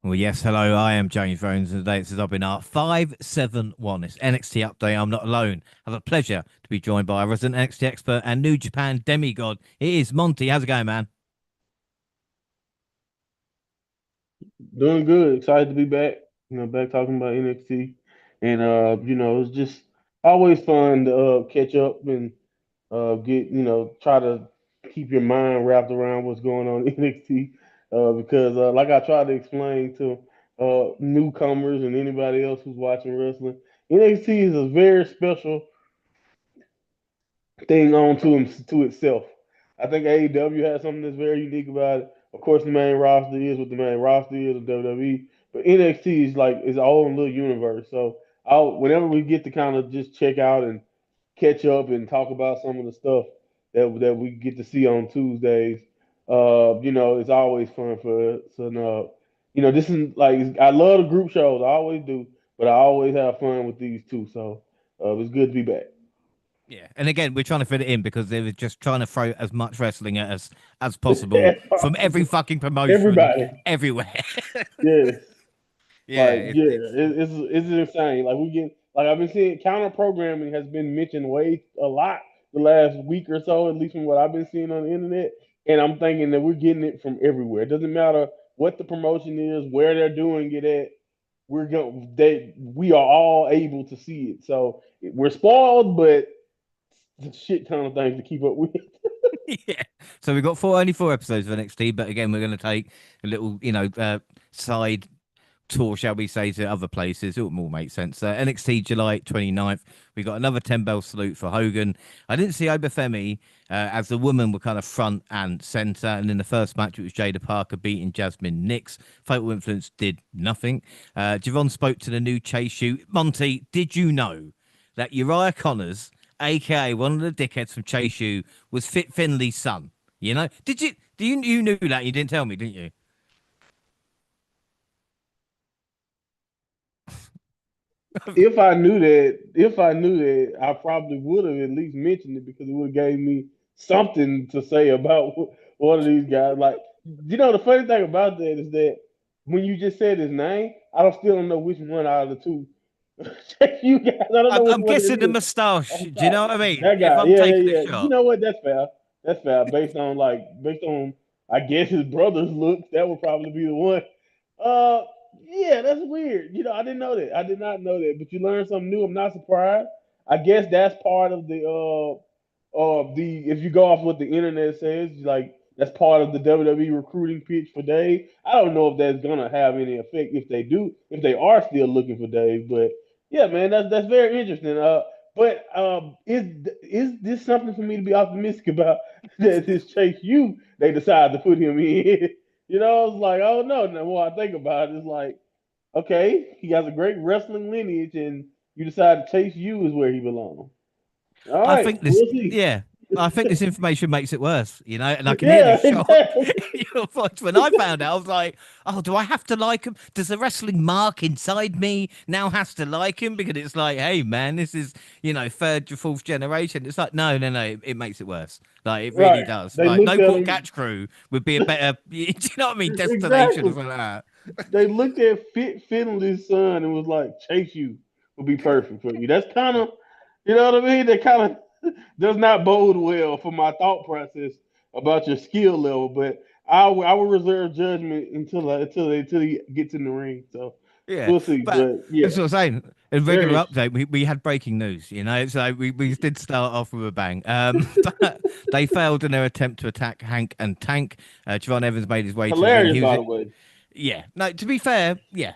Well, yes, hello. I am James Jones, and today it's the WNR 571. It's NXT update. I'm not alone. I have a pleasure to be joined by a resident NXT expert and New Japan demigod. It is Monty. How's it going, man? Doing good. Excited to be back. Back talking about NXT, and it's just always fun to catch up and get try to keep your mind wrapped around what's going on in NXT. Because like I tried to explain to newcomers and anybody else who's watching wrestling, NXT is a very special thing to itself. I think AEW has something that's very unique about it. Of course, the main roster is what the main roster is of WWE, but NXT is like its own little universe. So whenever we get to kind of just check out and catch up and talk about some of the stuff that we get to see on Tuesdays, it's always fun for us. And this is like I love the group shows, I always do, but I always have fun with these too. So it's good to be back. Yeah, and again, we're trying to fit it in because they were just trying to throw as much wrestling at us as possible from every fucking promotion Everybody. everywhere. Yes. Yeah, Like, yeah, it's insane. Like we get like I've been seeing counter programming has been mentioned way a lot the last week or so, at least from what I've been seeing on the internet. And I'm thinking that we're getting it from everywhere. It doesn't matter what the promotion is, where they're doing it at. We are all able to see it. So we're spoiled, but it's a shit ton of things to keep up with. yeah. So we've got only four episodes of NXT, but again, we're going to take a little, side tour, shall we say, to other places. It will all make sense. NXT July 29th. We got another 10 bell salute for Hogan. I didn't see Obafemi as the woman were kind of front and center. And in the first match, it was Jada Parker beating Jasmine Nix. Fatal Influence did nothing. Javon spoke to the new Chase shoot. Monty, did you know that Uriah Connors, aka one of the dickheads from Chase U, was Fit Finley's son? You know, did you? You knew that? You didn't tell me, didn't you? If I knew that, I probably would have at least mentioned it because it would have gave me something to say about one of these guys. Like, the funny thing about that is that when you just said his name, still don't know which one out of the two. You guys, I don't know which I'm one it guessing the is. moustache. I'm Do you sorry. know what I mean? That If guy, I'm yeah, yeah, taking a yeah. You shot. know what? That's fair. That's fair. Based on, I guess his brother's looks, that would probably be the one. Uh, yeah, that's weird. I didn't know that. I did not know that. But you learn something new. I'm not surprised. I guess that's part of the if you go off what the internet says, like that's part of the WWE recruiting pitch for Dave. I don't know if that's gonna have any effect if they are still looking for Dave. But yeah, man, that's very interesting. But is this something for me to be optimistic about that this Chase U they decided to put him in? I was like, oh no. The more I think about it, it's like, okay, he has a great wrestling lineage, and you decide to Chase U is where he belongs. All I right, think this, we'll see. yeah, I think this information makes it worse, and I can hear the Yeah, shock exactly. in your voice. When I found out, I was like, oh, do I have to like him? Does the wrestling mark inside me now has to like him? Because it's like, hey, man, this is, third or fourth generation. It's like, no, no, no, it makes it worse. Like, it really Right. does. They Like, looked no at court him catch crew would be a better, do you know what I mean, destination or exactly. something like that. They looked at Finley's son and was like, Chase U would be perfect for you. That's kind of, you know what I mean? That kind of does not bode well for my thought process about your skill level. But I will reserve judgment until he gets in the ring. So Yeah, we'll see. but But yeah, that's what I'm saying. In regular very update, interesting. we had breaking news, so we did start off with a bang. But they failed in their attempt to attack Hank and Tank. Javon Evans made his way to the ring. Hilarious, by the way. Yeah, no, to be fair, yeah.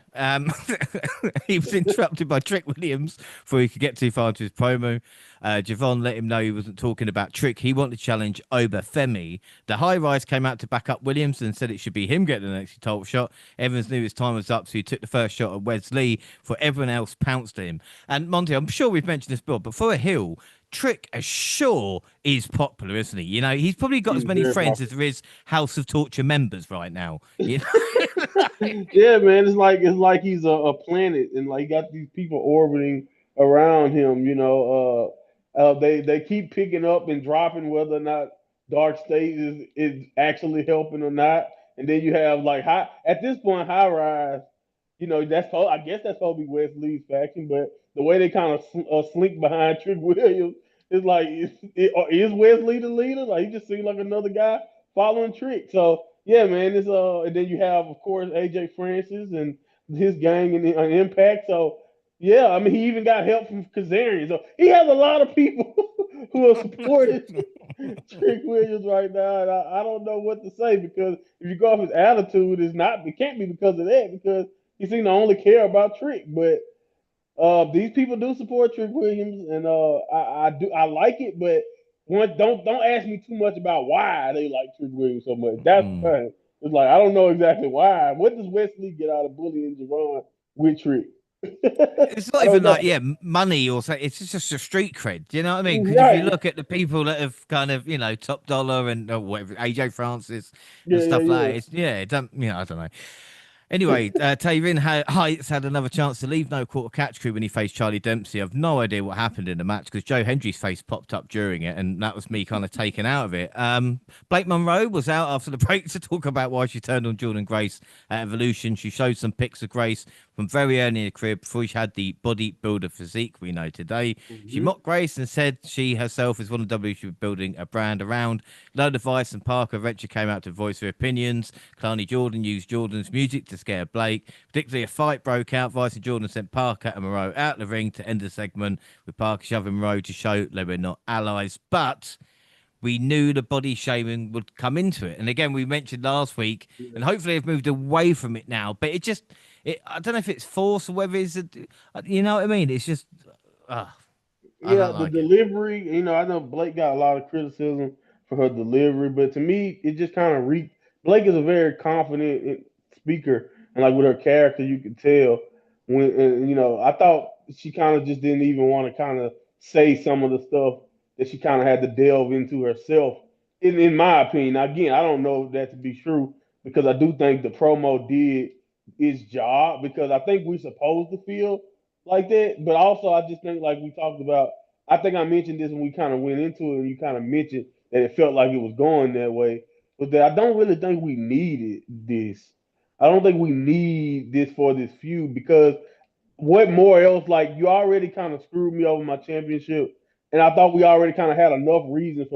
He was interrupted by Trick Williams before he could get too far into his promo. Javon let him know he wasn't talking about Trick. He wanted to challenge Oba Femi. The High Rise came out to back up Williams and said it should be him getting the next title shot. Evans knew his time was up, so he took the first shot at Wesley before everyone else pounced at him. And Monty, I'm sure we've mentioned this before, but for a heel, Trick as sure is popular, isn't he? He's probably got as He's many very friends as popular. there is House of Torture members right now. You know? Yeah, man, it's like he's a planet, and like got these people orbiting around him. They keep picking up and dropping whether or not Dark State is actually helping or not, and then you have like high at this point high rise. I guess that's supposed to be Wesley's faction, but the way they kind of slink behind Trick Williams is like, is Wesley the leader? Like he just seems like another guy following Trick. So yeah, man, and then you have of course AJ Francis and his gang and Impact. So yeah, I mean he even got help from Kazarian. So he has a lot of people who are supporting Trick Williams right now, and I don't know what to say because if you go off his attitude, it can't be because of that because he seems to only care about Trick. But these people do support Trick Williams, and I like it, but don't ask me too much about why they like Trick Williams so much. That's the Mm. thing. It's like I don't know exactly why. What does Wesley get out of bullying Javon with Trick? It's not I don't even know. like, yeah, money or so. It's just a street cred. Do you know what I mean? Because if you Right. look at the people that have kind of, top dollar and whatever, AJ Francis and Yeah, yeah, stuff like yeah. that, it don't, I don't know. Anyway, Taven Heights had another chance to leave no quarter catch crew when he faced Charlie Dempsey. I've no idea what happened in the match because Joe Hendry's face popped up during it, and that was me kind of taken out of it. Blake Monroe was out after the break to talk about why she turned on Jordan Grace at Evolution. She showed some pics of Grace from very early in the career before she had the bodybuilder physique we know today. She Hmm. mocked Grace and said she herself is one of W she was building a brand around. Load of Vice and Parker eventually came out to voice their opinions. Clarny Jordan used Jordan's music to scare Blake. Particularly, a fight broke out. Vice and Jordan sent Parker and Monroe out the ring to end the segment, with Parker shoving Monroe to show they were not allies. But we knew the body shaming would come into it. And again, we mentioned last week, and hopefully they've moved away from it now. But I don't know if it's force or whether you know what I mean? It's just, uh, I Yeah, don't the like it. delivery, I know Blake got a lot of criticism for her delivery, but to me, it just kind of reeked. Blake is a very confident speaker, and like with her character, you can tell I thought she kind of just didn't even want to kind of say some of the stuff that she kind of had to delve into herself. In my opinion, now, again, I don't know that to be true because I do think the promo did its job because I think we're supposed to feel like that. But also, I just think, like we talked about, I think I mentioned this when we kind of went into it, and you kind of mentioned that it felt like it was going that way. But that I don't really think we needed this. I don't think we need this for this feud because what more else? Like you already kind of screwed me over my championship, and I thought we already kind of had enough reason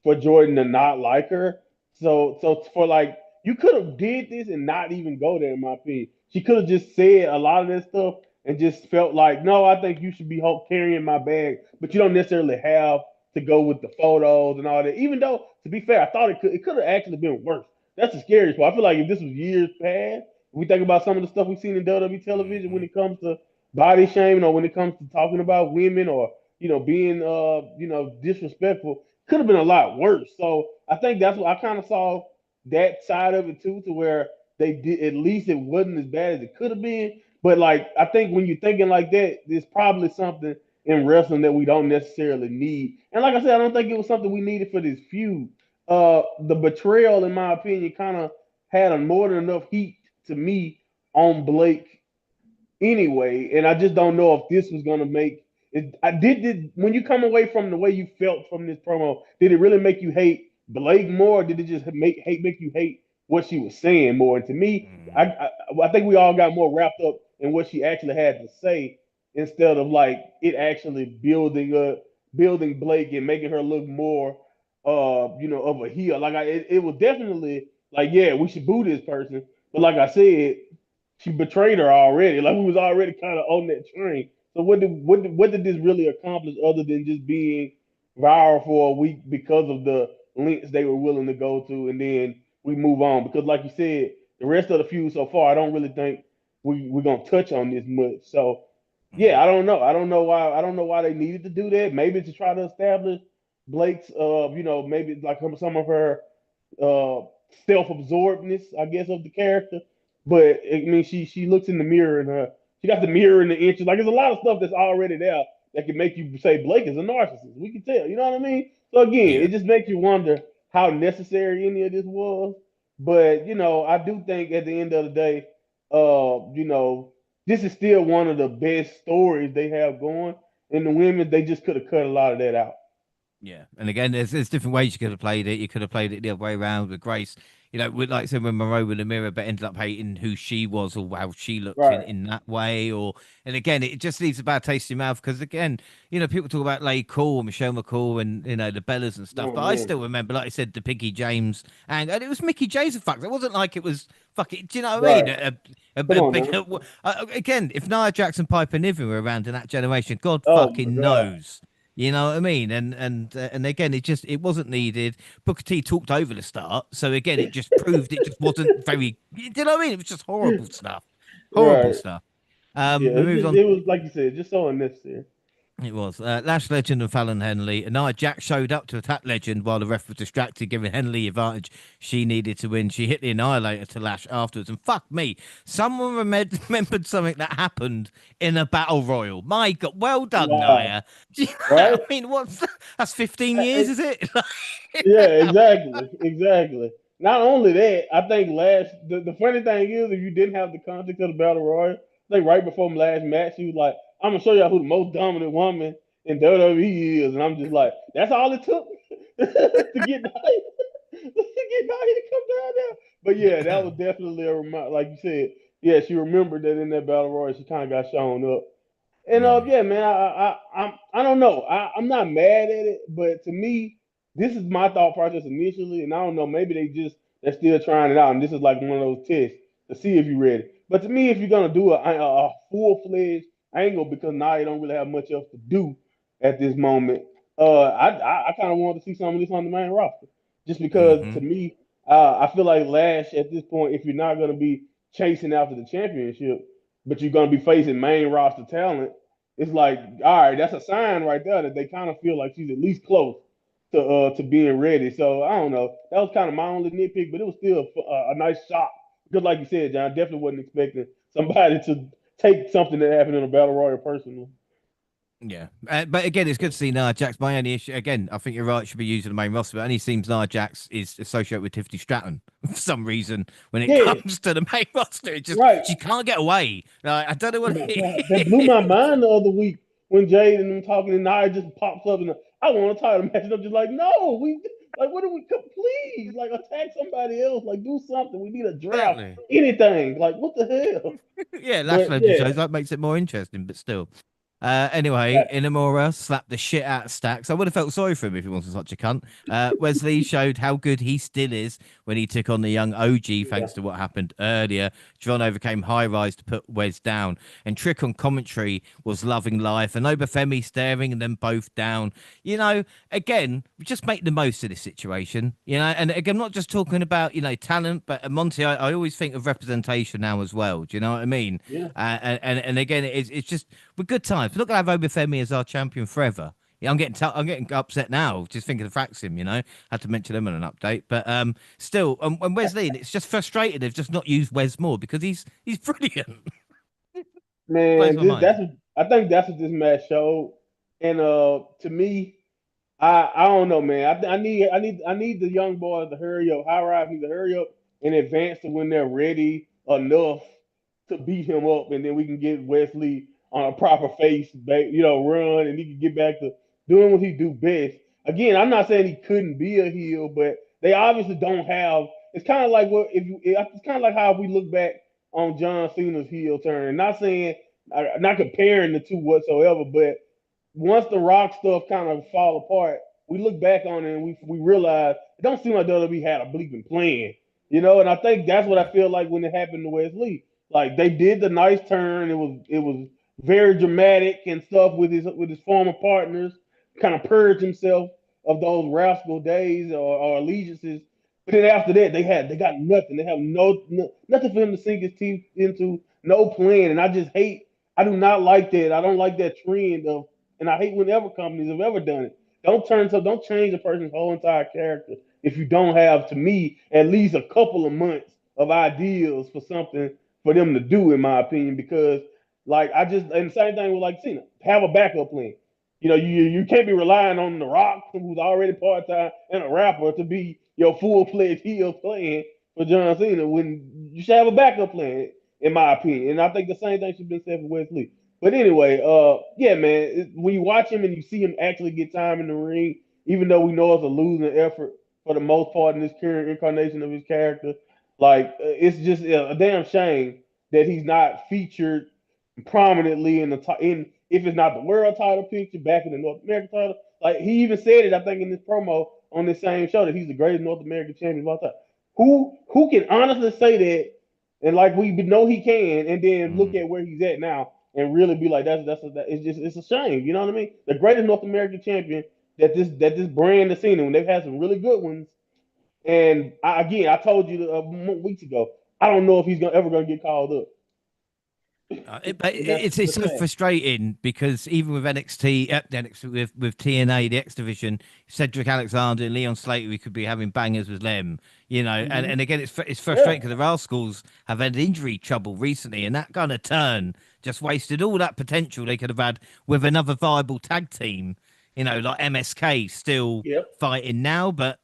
for Jordan to not like her. So for like you could have did this and not even go there. In my opinion, she could have just said a lot of that stuff and just felt like, no, I think you should be carrying my bag, but you don't necessarily have to go with the photos and all that. Even though, to be fair, I thought it could have actually been worse. That's the scariest part. I feel like if this was years past, we think about some of the stuff we've seen in WWE television when Hmm. it comes to body shaming or when it comes to talking about women or being disrespectful, could have been a lot worse. So I think that's what I kind of saw that side of it too, to where they did at least it wasn't as bad as it could have been. But like I think when you're thinking like that, there's probably something in wrestling that we don't necessarily need. And like I said, I don't think it was something we needed for this feud. The betrayal, in my opinion, kind of had a more than enough heat to me on Blake anyway, and I just don't know if this was gonna make it. I did when you come away from the way you felt from this promo, did it really make you hate Blake more? Or did it just make you hate what she was saying more? And to me, Hmm. I think we all got more wrapped up in what she actually had to say instead of like it actually building Blake and making her look more of a heel. Like it was definitely like, yeah, we should boo this person, but like I said, she betrayed her already. Like we was already kind of on that train. So what did this really accomplish other than just being viral for a week because of the links they were willing to go to, and then we move on? Because like you said, the rest of the feud so far, I don't really think we're gonna touch on this much. So yeah, Hmm. I don't know. I don't know why they needed to do that. Maybe to try to establish Blake's, maybe like some of her uh, self-absorbedness, I guess, of the character. But I mean, she looks in the mirror and she got the mirror in the inches. Like there's a lot of stuff that's already there that can make you say Blake is a narcissist. We can tell. You know what I mean? So again, Yeah. it just makes you wonder how necessary any of this was. But I do think at the end of the day, this is still one of the best stories they have going. And the women, they just could have cut a lot of that out. Yeah, and again, there's different ways you could have played it. You could have played it the other way around with Grace, you know, like I said, when Monroe with the mirror, but ended up hating who she was or how she looked Right. in that way. And again, it just leaves a bad taste in your mouth because, again, you know, people talk about Lay Cool, Michelle McCall, and, you know, the Bellas and stuff. Oh But I man. still remember, like I said, the Piggy James and it was Mickey J's a fuck. It wasn't like it was fucking, do you know what I Right. mean? Come A on big, now. again, if Nia Jackson, Piper Niven were around in that generation, God Oh my fucking God. knows. You know what I mean? And again, it wasn't needed. Booker T talked over the start, so again, it just proved it just wasn't very. Do you know what I mean? It was just horrible stuff, horrible Right. stuff. Yeah. We It moved just on. it was like you said, just so unnecessary. It was Lash Legend and Fallon Henley. And now Jack showed up to attack Legend while the ref was distracted, giving Henley the advantage she needed to win. She hit the Annihilator to Lash afterwards. And fuck me, someone remembered something that happened in a battle royal. My God, well done, Wow. Nia. Do you know Right. what I mean, that's 15 years, is it? Yeah, exactly, exactly. Not only that, I think the funny thing is if you didn't have the context of the battle royal, I think right before the last match, she was like, "I'm gonna show y'all who the most dominant woman in WWE is," and I'm just like, "That's all it took to get Nia to come down there." But yeah, that was definitely a reminder. Like you said, yeah, she remembered that in that battle royal, she kind of got shown up. And Mm, yeah, man, I don't know. I'm not mad at it, but to me, this is my thought process initially, and I don't know. Maybe they're still trying it out, and this is like one of those tests to see if you're ready. But to me, if you're gonna do a full fledged angle, because now you don't really have much else to do at this moment, I kind of want to see some of this on the main roster, just because to hmm. me, I feel like Lash at this point, if you're not gonna be chasing after the championship, but you're gonna be facing main roster talent, it's like, all right, that's a sign right there that they kind of feel like she's at least close to being ready. So I don't know. That was kind of my only nitpick, but it was still a nice shot. Because like you said, John, I definitely wasn't expecting somebody to take something that happened in a battle royal personally. Yeah, but again, it's good to see Nia Jax. My only issue, again, I think you're right, should be using the main roster, but it only seems Nia Jax is associated with Tiffany Stratton for some reason when it Yeah, comes to the main roster. It just, right. she can't get away. Like, I don't know Oh what my it god, that blew is. my mind the other week when Jade and them talking, and Nia just pops up and I want to title match. And I'm just like, no, we like, what do we? Please, like, attack somebody else, like, do something. We need a draft, Exactly. anything. Like, what the hell? Yeah, Lash But Legend yeah, shows that makes it more interesting, but still. Anyway, gotcha. Inamora slapped the shit out of Stacks. I would have felt sorry for him if he wasn't such a cunt. Wesley showed how good he still is when he took on the young OG, Yeah, thanks to what happened earlier. John overcame high rise to put Wes down. And Trick on commentary was loving life. And Obafemi staring and them both down. You know, again, just make the most of this situation. You know, and again, I'm not just talking about, you know, talent, but Monty, I always think of representation now as well. Do you know what I mean? yeah. And again, it's just with good times. We're not gonna have Obafemi as our champion forever. Yeah, I'm getting upset now just thinking of Fraxim. You know, had to mention him in an update, but still, and Wesley, it's just frustrating. They've just not used Wes more because he's brilliant. Blows Man, my mind. I think that's what this match showed. And to me, I don't know, man. I need the young boys to hurry up. High Rise need to hurry up in advance to when they're ready enough to beat him up, and then we can get Wesley on a proper face, run, and he can get back to doing what he do best. Again, I'm not saying he couldn't be a heel, but they obviously don't have. It's kind of like what if you. It's kind of like how we look back on John Cena's heel turn. Not saying, not comparing the two whatsoever, but once the Rock stuff kind of fall apart, we look back on it and we realize it don't seem like WWE had a bleeping plan, And I think that's what I feel like when it happened to Wesley. Like they did the nice turn. It was very dramatic and stuff with his former partners, kind of purged himself of those rascal days or allegiances. But then after that, they got nothing. They have nothing for him to sink his teeth into, no plan. And I just hate. I do not like that. I don't like that trend of, and I hate whenever companies have ever done it. Don't change a person's whole entire character if you don't have, to me, at least a couple of months of ideas for something for them to do, in my opinion. Because like and the same thing with like Cena, have a backup plan. You can't be relying on The Rock, who's already part time and a rapper, to be your full fledged heel plan for John Cena when you should have a backup plan, in my opinion. And I think the same thing should be said for Wesley. But anyway, yeah, man, when you watch him and you see him actually get time in the ring, even though we know it's a losing effort, for the most part in this current incarnation of his character. Like it's just a damn shame that he's not featured prominently in in if it's not the world title picture back in the North American title. Like he even said it, I think, in this promo on this same show that he's the greatest North American champion of all time. Who can honestly say that? And like we know he can, and then look Mm. at where he's at now and really be like, it's a shame. You know what I mean? The greatest North American champion that this brand has seen, and they've had some really good ones. And again, I told you weeks ago, I don't know if he's ever gonna get called up. But And that's it's so sad. frustrating because even with NXT, with TNA, the X division, Cedric Alexander and Leon Slater, we could be having bangers with them, you know. Mm-hmm. And again, it's Yeah, frustrating because the Rascals have had injury trouble recently, and that kind of turn just wasted all that potential they could have had with another viable tag team, you know, like MSK still yep, fighting now, but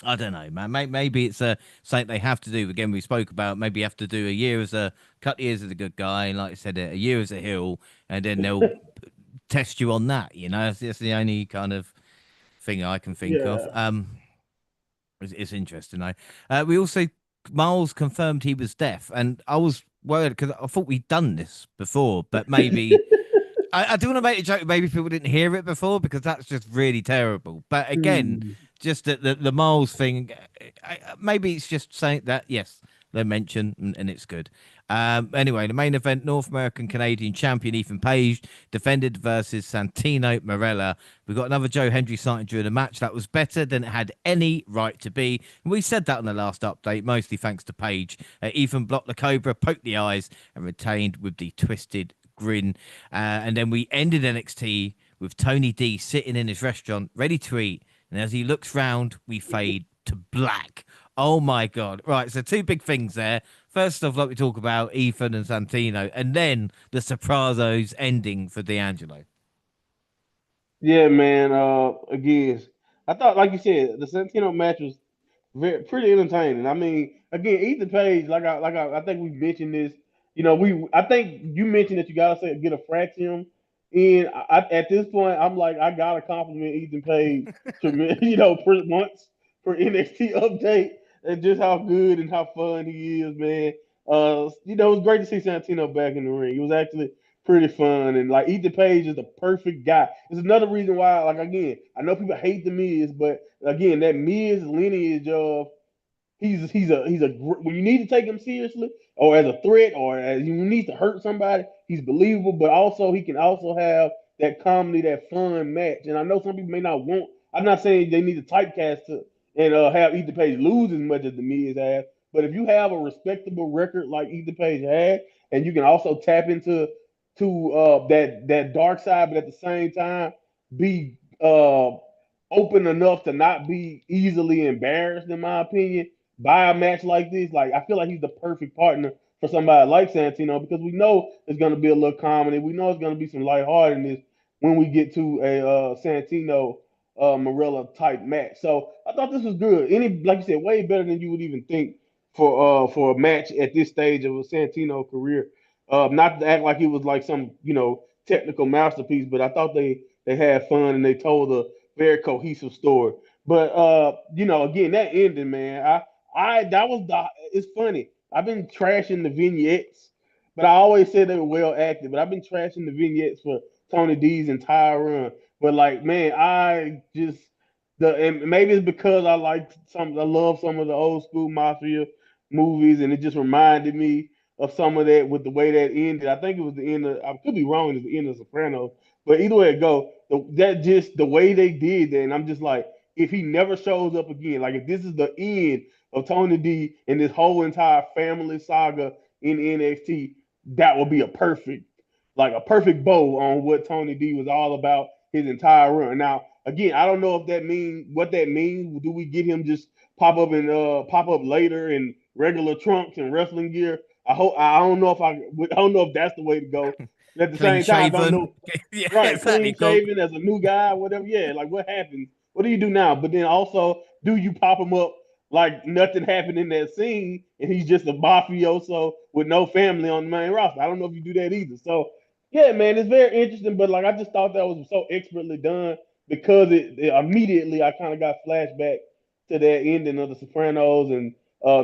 I don't know, man. Maybe it's something they have to do. Again, we spoke about maybe you have to do a year as a cut years as a good guy, and like I said, a year as a heel, and then they'll test you on that. You know, that's the only kind of thing I can think of. yeah. It's interesting though. We also Miles confirmed he was deaf, and I was worried because I thought we'd done this before, but maybe. I do want to make a joke. Maybe people didn't hear it before because that's just really terrible. But again, Hmm. just the Miles thing, maybe it's just saying that yes, they mention and it's good. Anyway, the main event: North American Canadian champion Ethan Page defended versus Santino Marella. We got another Joe Hendry sighting during the match that was better than it had any right to be. And we said that on the last update, mostly thanks to Page. Ethan blocked the Cobra, poked the eyes, and retained with the twisted grin. And then we ended NXT with Tony D sitting in his restaurant, ready to eat. And as he looks round, we fade to black. Oh my God. Right. So, two big things there. First off, like we talk about Ethan and Santino, and then the Sopranos ending for D'Angelo. Yeah, man. Again, I thought, like you said, the Santino match was pretty entertaining. I mean, again, Ethan Page, I think we mentioned this. You know, I think you mentioned that you gotta say get a fraction in. At this point, I'm like, I gotta compliment Ethan Page, once for NXT update and just how good and how fun he is, man. It was great to see Santino back in the ring. It was actually pretty fun, and like Ethan Page is the perfect guy. It's another reason why, like again, I know people hate the Miz, but again, that Miz lineage of he's a when you need to take him seriously or as a threat or as you need to hurt somebody, he's believable, but also he can also have that comedy, that fun match. And I know some people may not want. I'm not saying they need to typecast to and have Ethan Page lose as much as the Miz has, but if you have a respectable record like Ethan Page had, and you can also tap into that dark side, but at the same time be open enough to not be easily embarrassed, in my opinion, by a match like this. Like I feel like he's the perfect partner for somebody like Santino because we know it's going to be a little comedy. We know it's going to be some lightheartedness when we get to a Santino Marella type match. So I thought this was good. Like you said, way better than you would even think for a match at this stage of a Santino career. Not to act like it was like some technical masterpiece, but I thought they had fun and they told a very cohesive story. But again, that ending, man, I that was the. It's funny. I've been trashing the vignettes, but I always said they were well acted. But I've been trashing the vignettes for Tony D's entire run. But like, man, I just and maybe it's because I love some of the old school mafia movies, and it just reminded me of some of that with the way that ended. I think it was the end of. I could be wrong. It's the end of Sopranos, but either way it go, that just the way they did that, and I'm just like, if he never shows up again, like if this is the end of Tony D and this whole entire family saga in NXT, that would be a perfect bow on what Tony D was all about his entire run. Now, again, I don't know if that means what that means. Do we get him just pop up later in regular trunks and wrestling gear? I don't know if I don't know if that's the way to go. But at the Clean same time, I don't shaven. know. Yeah, Right, exactly. clean Cool. shaven as a new guy, whatever. Yeah, like what happens? What do you do now? But then also, do you pop him up like nothing happened in that scene and he's just a mafioso with no family on the main roster? I don't know if you do that either. So yeah, man, it's very interesting. But like I just thought that was so expertly done because it immediately I kind of got flashback to that ending of The Sopranos, and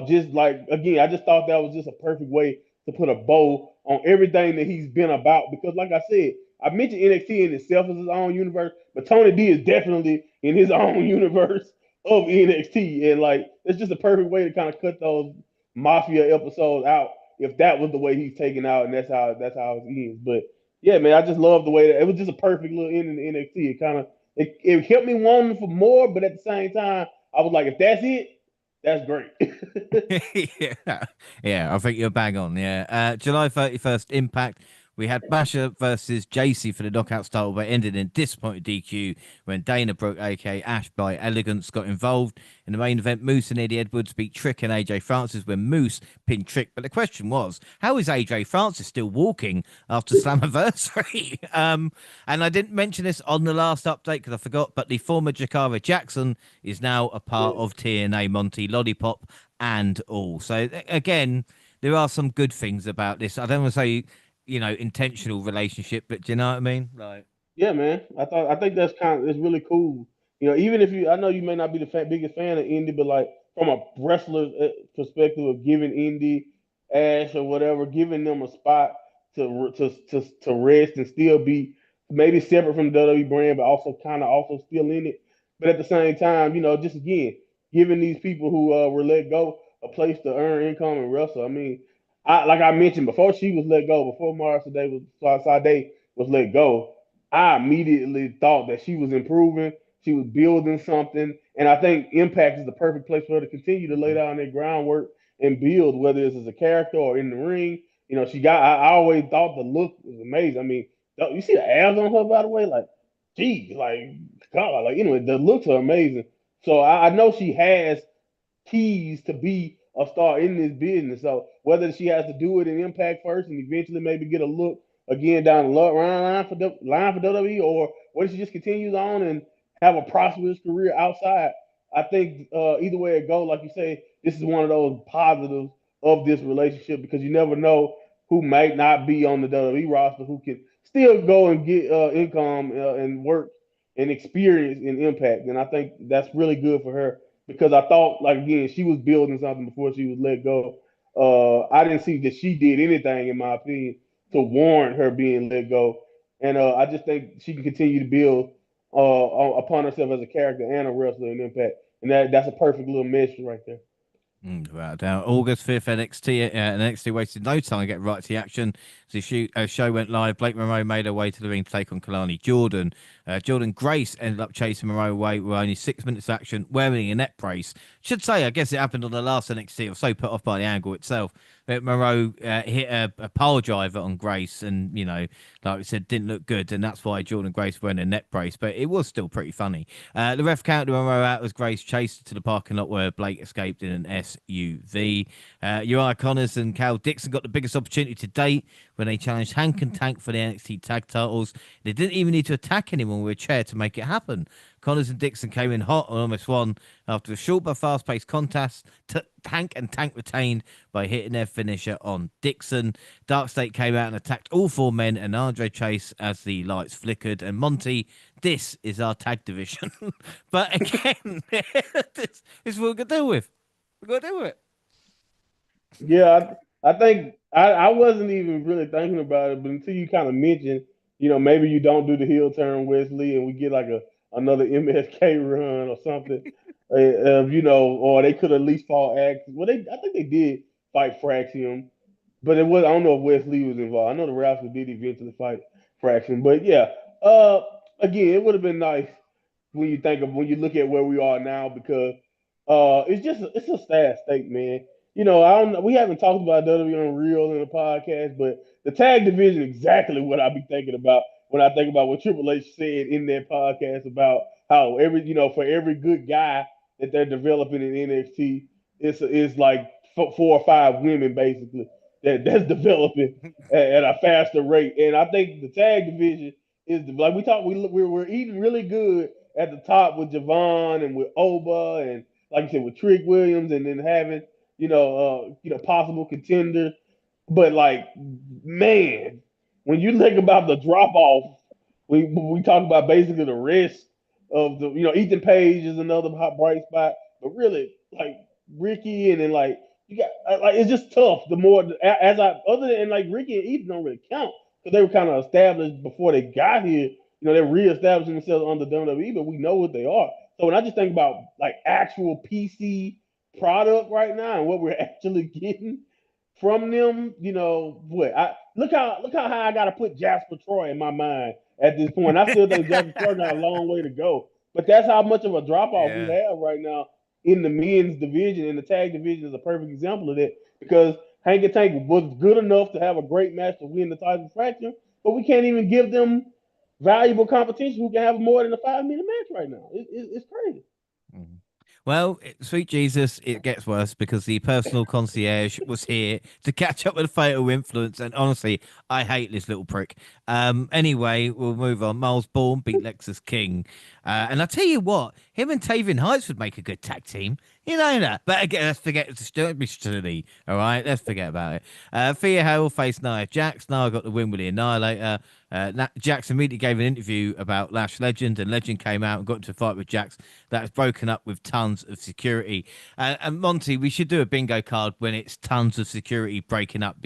just like again, I just thought that was just a perfect way to put a bow on everything that he's been about. Because, like I said, I mentioned NXT in itself as his own universe, but Tony D is definitely in his own universe of NXT, and like it's just a perfect way to kind of cut those mafia episodes out. If that was the way he's taken out, and that's how it ends. But yeah, man, I just love the way that it was just a perfect little ending to NXT. It kept me wanting for more, but at the same time, I was like, if that's it, that's great. Yeah, yeah, I think you're bang on. Yeah, July 31st, Impact. We had Basher versus JC for the knockout title, but ended in disappointing DQ when Dana Brooke, aka Ash by Elegance, got involved. In the main event, Moose and Eddie Edwards beat Trick and AJ Francis when Moose pinned Trick. But the question was, how is AJ Francis still walking after Slammiversary? And I didn't mention this on the last update because I forgot, but the former Jakara Jackson is now a part of TNA Monty Lollipop and all. So again, there are some good things about this. I don't want to say, intentional relationship, but do you know what I mean? Like, Yeah, man. I think that's it's really cool. Even if I know you may not be the biggest fan of Indy, but like from a wrestler perspective of giving Indy, Ash or whatever, giving them a spot to rest and still be maybe separate from the WWE brand, but also kind of also still in it. But at the same time, just again giving these people who were let go a place to earn income and wrestle. I mean, like I mentioned before, she was let go before Sade was let go. I immediately thought that she was improving. She was building something. And I think Impact is the perfect place for her to continue to lay down that groundwork and build, whether it's as a character or in the ring. I always thought the look was amazing. I mean, you see the abs on her, by the way? Like, geez, like, God, like, anyway, the looks are amazing. So I know she has keys to be a star in this business. So whether she has to do it in Impact first and eventually maybe get a look again down the line for WWE, or whether she just continues on and have a prosperous career outside, I think either way it goes, like you say, this is one of those positives of this relationship because you never know who might not be on the WWE roster who can still go and get income and work and experience in Impact. And I think that's really good for her because I thought, like again, she was building something before she was let go. I didn't see that she did anything, in my opinion, to warrant her being let go, and I just think she can continue to build upon herself as a character and a wrestler in Impact, and that's a perfect little mesh right there. Right now, August 5th, NXT wasted no time to get right to the action. As the show went live, Blake Monroe made her way to the ring to take on Kalani Jordan. Jordan Grace ended up chasing Monroe away with only 6 minutes of action, wearing a neck brace. Should say, I guess it happened on the last NXT. I was so put off by the angle itself. But Monroe hit a pile driver on Grace, and like we said, didn't look good, and that's why Jordan Grace wearing a neck brace. But it was still pretty funny. The ref counted Monroe out as Grace chased to the parking lot where Blake escaped in an SUV. Uriah Connors and Cal Dixon got the biggest opportunity to date when they challenged Hank and Tank for the NXT tag titles. They didn't even need to attack anyone with a chair to make it happen. Connors and Dixon came in hot and almost won after a short but fast-paced contest. Tank retained by hitting their finisher on Dixon. Dark State came out and attacked all four men and Andre Chase as the lights flickered. And Monty, this is our tag division. But again, this is what we're going to deal with. We're going to deal with it. Yeah, I think I wasn't even really thinking about it, but until you kind of mentioned, maybe you don't do the heel turn Wesley, and we get like another MSK run or something, or they could at least fall Axe. Well, I think they did fight Fraxium, but it was I don't know if Wesley was involved. I know the Rascals did eventually fight Fraction, but yeah, uh, again, it would have been nice when you look at where we are now because it's a sad state, man. I don't know, we haven't talked about WWE Unreal in the podcast, but the tag division is exactly what I be thinking about when I think about what Triple H said in that podcast about how for every good guy that they're developing in NXT, it's like four or five women basically that's developing at a faster rate. And I think the tag division is like we talked. We're eating really good at the top with Javon and with Oba and like you said with Trick Williams, and then having possible contender. But like, man, when you think about the drop off, we talk about basically the rest of the Ethan Page is another hot bright spot, but really like Ricky and then like you got like it's just tough. The more as I other than like Ricky and Ethan don't really count because they were kind of established before they got here. You know, they're reestablishing themselves under WWE, but we know what they are. So when I just think about like actual PC product right now and what we're actually getting from them, you know what? I look how high I got to put Jasper Troy in my mind at this point. I still think Jasper Troy got a long way to go, but that's how much of a drop off we Yeah. have right now in the men's division. And the tag division is a perfect example of that because Hank and Tank was good enough to have a great match to win the title fraction, but we can't even give them valuable competition who can have more than a 5 minute match right now. It's crazy. Mhm. Well, sweet Jesus, it gets worse because the personal concierge was here to catch up with the fatal influence, and honestly, I hate this little prick. Anyway, we'll move on. Miles Bourne beat Lexus King, and I tell you what, him and Tavian Heights would make a good tag team. You know that, but again, let's forget don't be silly. All right, let's forget about it. Thea Hale faced Nia Jax. Nia got the win with the Annihilator. Jax immediately gave an interview about Lash Legend, and Legend came out and got into a fight with Jax that was broken up with tons of security. And Monty, we should do a bingo card when it's tons of security breaking up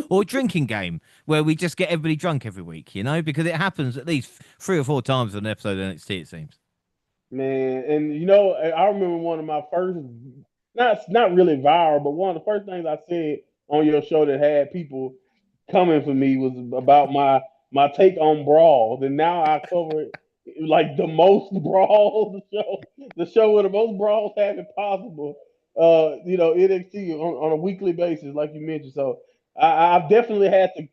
or a drinking game where we just get everybody drunk every week, you know, because it happens at least 3 or 4 times on an episode of NXT, it seems. Man, and you know, I remember one of my first, not really viral, but one of the first things I said on your show that had people coming for me was about my take on brawls, and now I cover it like the most brawls, the show with the most brawls having possible. You know, NXT on a weekly basis, like you mentioned. So I've definitely had to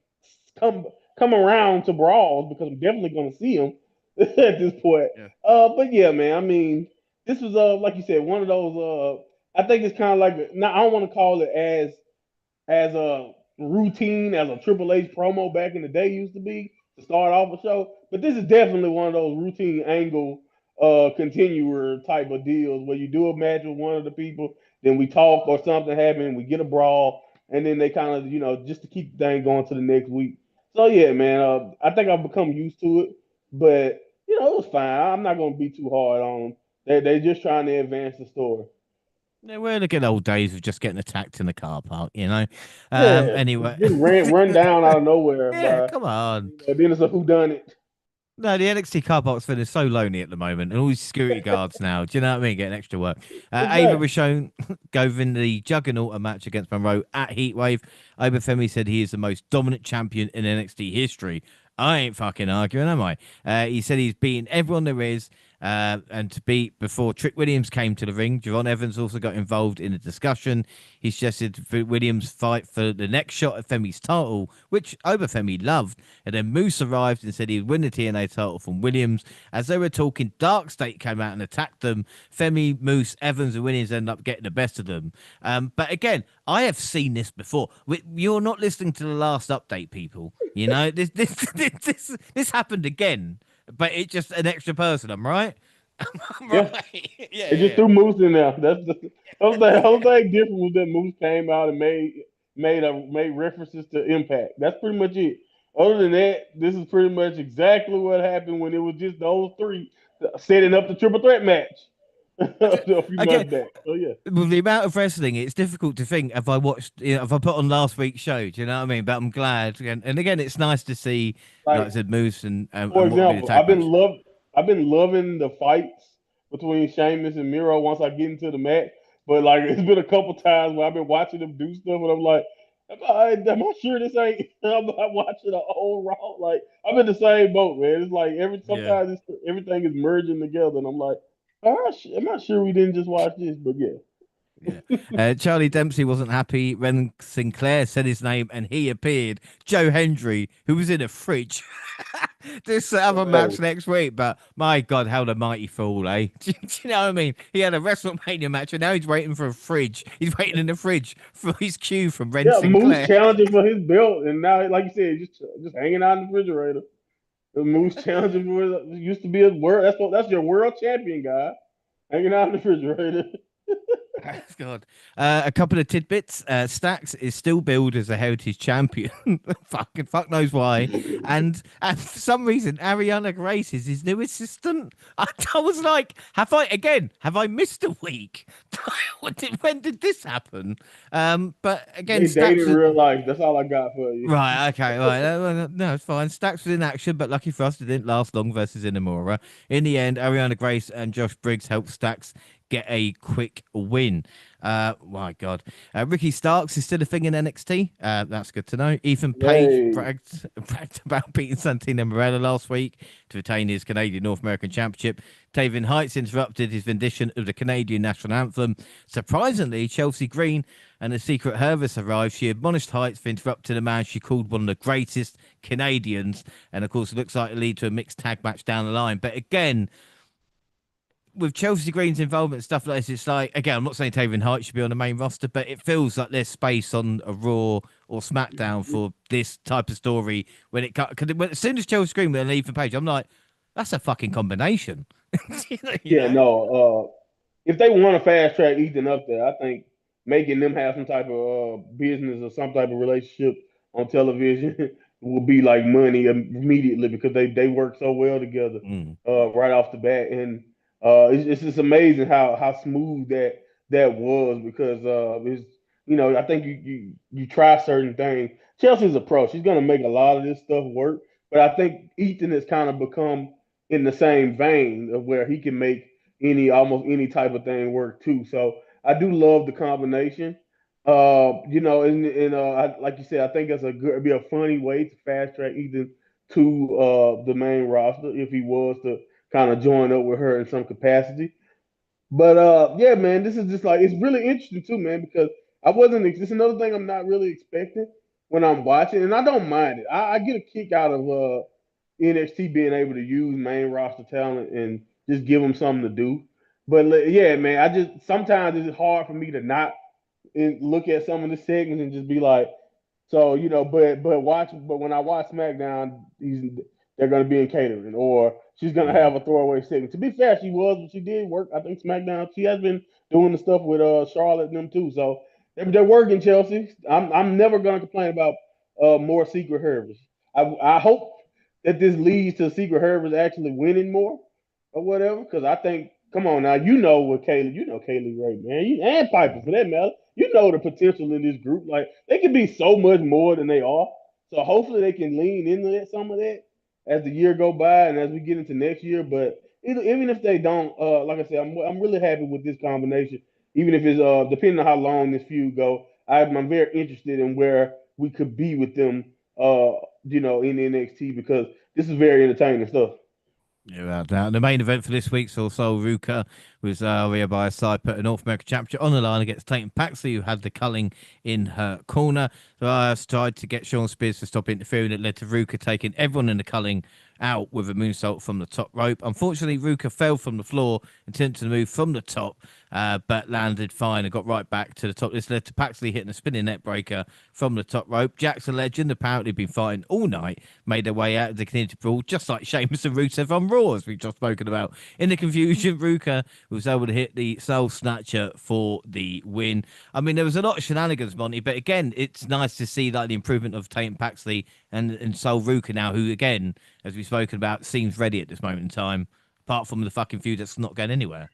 come come around to brawls because I'm definitely going to see them at this point. Yeah. But yeah, man. I mean, this was like you said, one of those. I think it's kind of like now. I don't want to call it as a routine as a Triple H promo back in the day used to be to start off a show. But this is definitely one of those routine angle continuer type of deals where you do a match with one of the people, then we talk or something happens, we get a brawl, and then they kind of just to keep the thing going to the next week. So yeah, man, I think I've become used to it, but it was fine. I'm not gonna be too hard on them. They're just trying to advance the story. Yeah, we're in the good old days of just getting attacked in the car park, you know. Yeah, Anyway, getting run down out of nowhere yeah, by come on. then it's a who done it. No, the NXT car park's feeling so lonely at the moment, and all these security guards now. Do you know what I mean? Getting extra work. Ava Exactly. was shown go in the Juggernaut match against Monroe at Heatwave. Obafemi said he is the most dominant champion in NXT history. I ain't fucking arguing, am I? He said he's beaten everyone there is. And to beat before Trick Williams came to the ring, Javon Evans also got involved in the discussion. He suggested Williams fight for the next shot at Femi's title, which Obafemi loved. And then Moose arrived and said he'd win the TNA title from Williams. As they were talking, Dark State came out and attacked them. Femi, Moose, Evans, and Williams ended up getting the best of them. But again, I have seen this before. You're not listening to the last update, people. You know, this happened again, but it's just an extra person. I'm right. Yeah. Right. Yeah, They just yeah, threw Moose in there. That's the whole thing different was that Moose came out and made references to Impact. That's pretty much it. Other than that, this is pretty much exactly what happened when it was just those three setting up the triple threat match yeah. a few Okay, months back. So yeah, with the amount of wrestling, it's difficult to think if I watched, if I put on last week's show. Do you know what I mean? But I'm glad, and again, it's nice to see, like I like said, Moose and for what would be the example, tag match. I've been loving the fights between Sheamus and Miro once I get into the match. But like it's been a couple times where I've been watching them do stuff and I'm like, am I sure this ain't I'm not watching a whole raw? Like I'm in the same boat, man. It's like Yeah. everything is merging together and I'm like, am I sure we didn't just watch this? But yeah. Yeah. Charlie Dempsey wasn't happy. Ren Sinclair said his name and he appeared. Joe Hendry, who was in a fridge. This other match Hey, next week, but my God, how the mighty fall, eh? Do you know what I mean? He had a WrestleMania match and now he's waiting for a fridge. He's waiting in the fridge for his cue from Ren yeah, Moose Sinclair. challenging for his belt and now like you said, just hanging out in the refrigerator. The Moose challenging for used to be a world. That's your world champion guy hanging out in the refrigerator. God. A couple of tidbits. Stacks is still billed as a heritage champion. Fuck knows why. And for some reason, Ariana Grace is his new assistant. I was like, have I missed a week? When did this happen? But again, They date Stacks in was real life. That's all I got for you. right. Okay, right. No, it's fine. Stacks was in action, but lucky for us, it didn't last long versus Inamora. In the end, Ariana Grace and Josh Briggs helped Stacks get a quick win. My God. Ricky Starks is still a thing in NXT. That's good to know. Ethan Page Hey, bragged about beating Santino Morella last week to retain his Canadian North American Championship. Taven Heights interrupted his rendition of the Canadian national anthem. Surprisingly, Chelsea Green and the Secret Hervis arrived. She admonished Heights for interrupting a man she called one of the greatest Canadians. And of course, it looks like it'll lead to a mixed tag match down the line. But again, with Chelsea Green's involvement and stuff like this, it's like, again, I'm not saying Taven Heights should be on the main roster, but it feels like there's space on a Raw or SmackDown for this type of story when it cut. Because as soon as Chelsea Green with Ethan Page, I'm like, that's a fucking combination. you yeah, know? no. If they want to fast track Ethan up there, I think making them have some type of business or some type of relationship on television will be like money immediately because they work so well together Mm. right off the bat, and it's just amazing how smooth that was because it's I think you try certain things. Chelsea's approach, she's gonna make a lot of this stuff work, but I think Ethan has kind of become in the same vein of where he can make almost any type of thing work too. So I do love the combination. Like you said, I think that's it'd be a funny way to fast track Ethan to the main roster if he was to kind of join up with her in some capacity. But yeah, man, this is just like it's really interesting too, man, because I wasn't. This is another thing I'm not really expecting when I'm watching, and I don't mind it. I get a kick out of NXT being able to use main roster talent and just give them something to do. But yeah, man, I just sometimes it's hard for me to not look at some of the segments and just be like, so but when I watch SmackDown, they're gonna be in catering, or she's gonna Mm. have a throwaway segment. To be fair, she did work. I think SmackDown. She has been doing the stuff with Charlotte and them too. So they're working, Chelsea. I'm never gonna complain about more Secret Herbers. I hope that this leads to Secret Herbers actually winning more or whatever. Because I think, come on now, you know Kaylee Ray, man, and Piper for that matter. You know the potential in this group. Like they can be so much more than they are. So hopefully they can lean into some of that as the year go by and as we get into next year. But even if they don't, like I said, I'm really happy with this combination. Even if it's depending on how long this feud go, I'm very interested in where we could be with them, in NXT because this is very entertaining stuff. Yeah, now the main event for this week's also Ruka was Rhea by her side, put a North American Championship on the line against Tatum Pax, who had the culling in her corner. So I tried to get Sean Spears to stop interfering. It led to Ruka taking everyone in the culling out with a moonsault from the top rope. Unfortunately, Ruka fell from the floor and attempted to move from the top, but landed fine and got right back to the top. This led to Paxley hitting a spinning neck breaker from the top rope. Jackson Legend, apparently been fighting all night, made their way out of the community brawl, just like Sheamus and Rusev on Raw, as we've just spoken about. In the confusion, Ruka was able to hit the Soul Snatcher for the win. I mean, there was a lot of shenanigans, Monty, but again, it's nice to see like the improvement of Tatum Paxley and Soul Ruka now, who again, as we've spoken about, seems ready at this moment in time, apart from the fucking feud that's not going anywhere.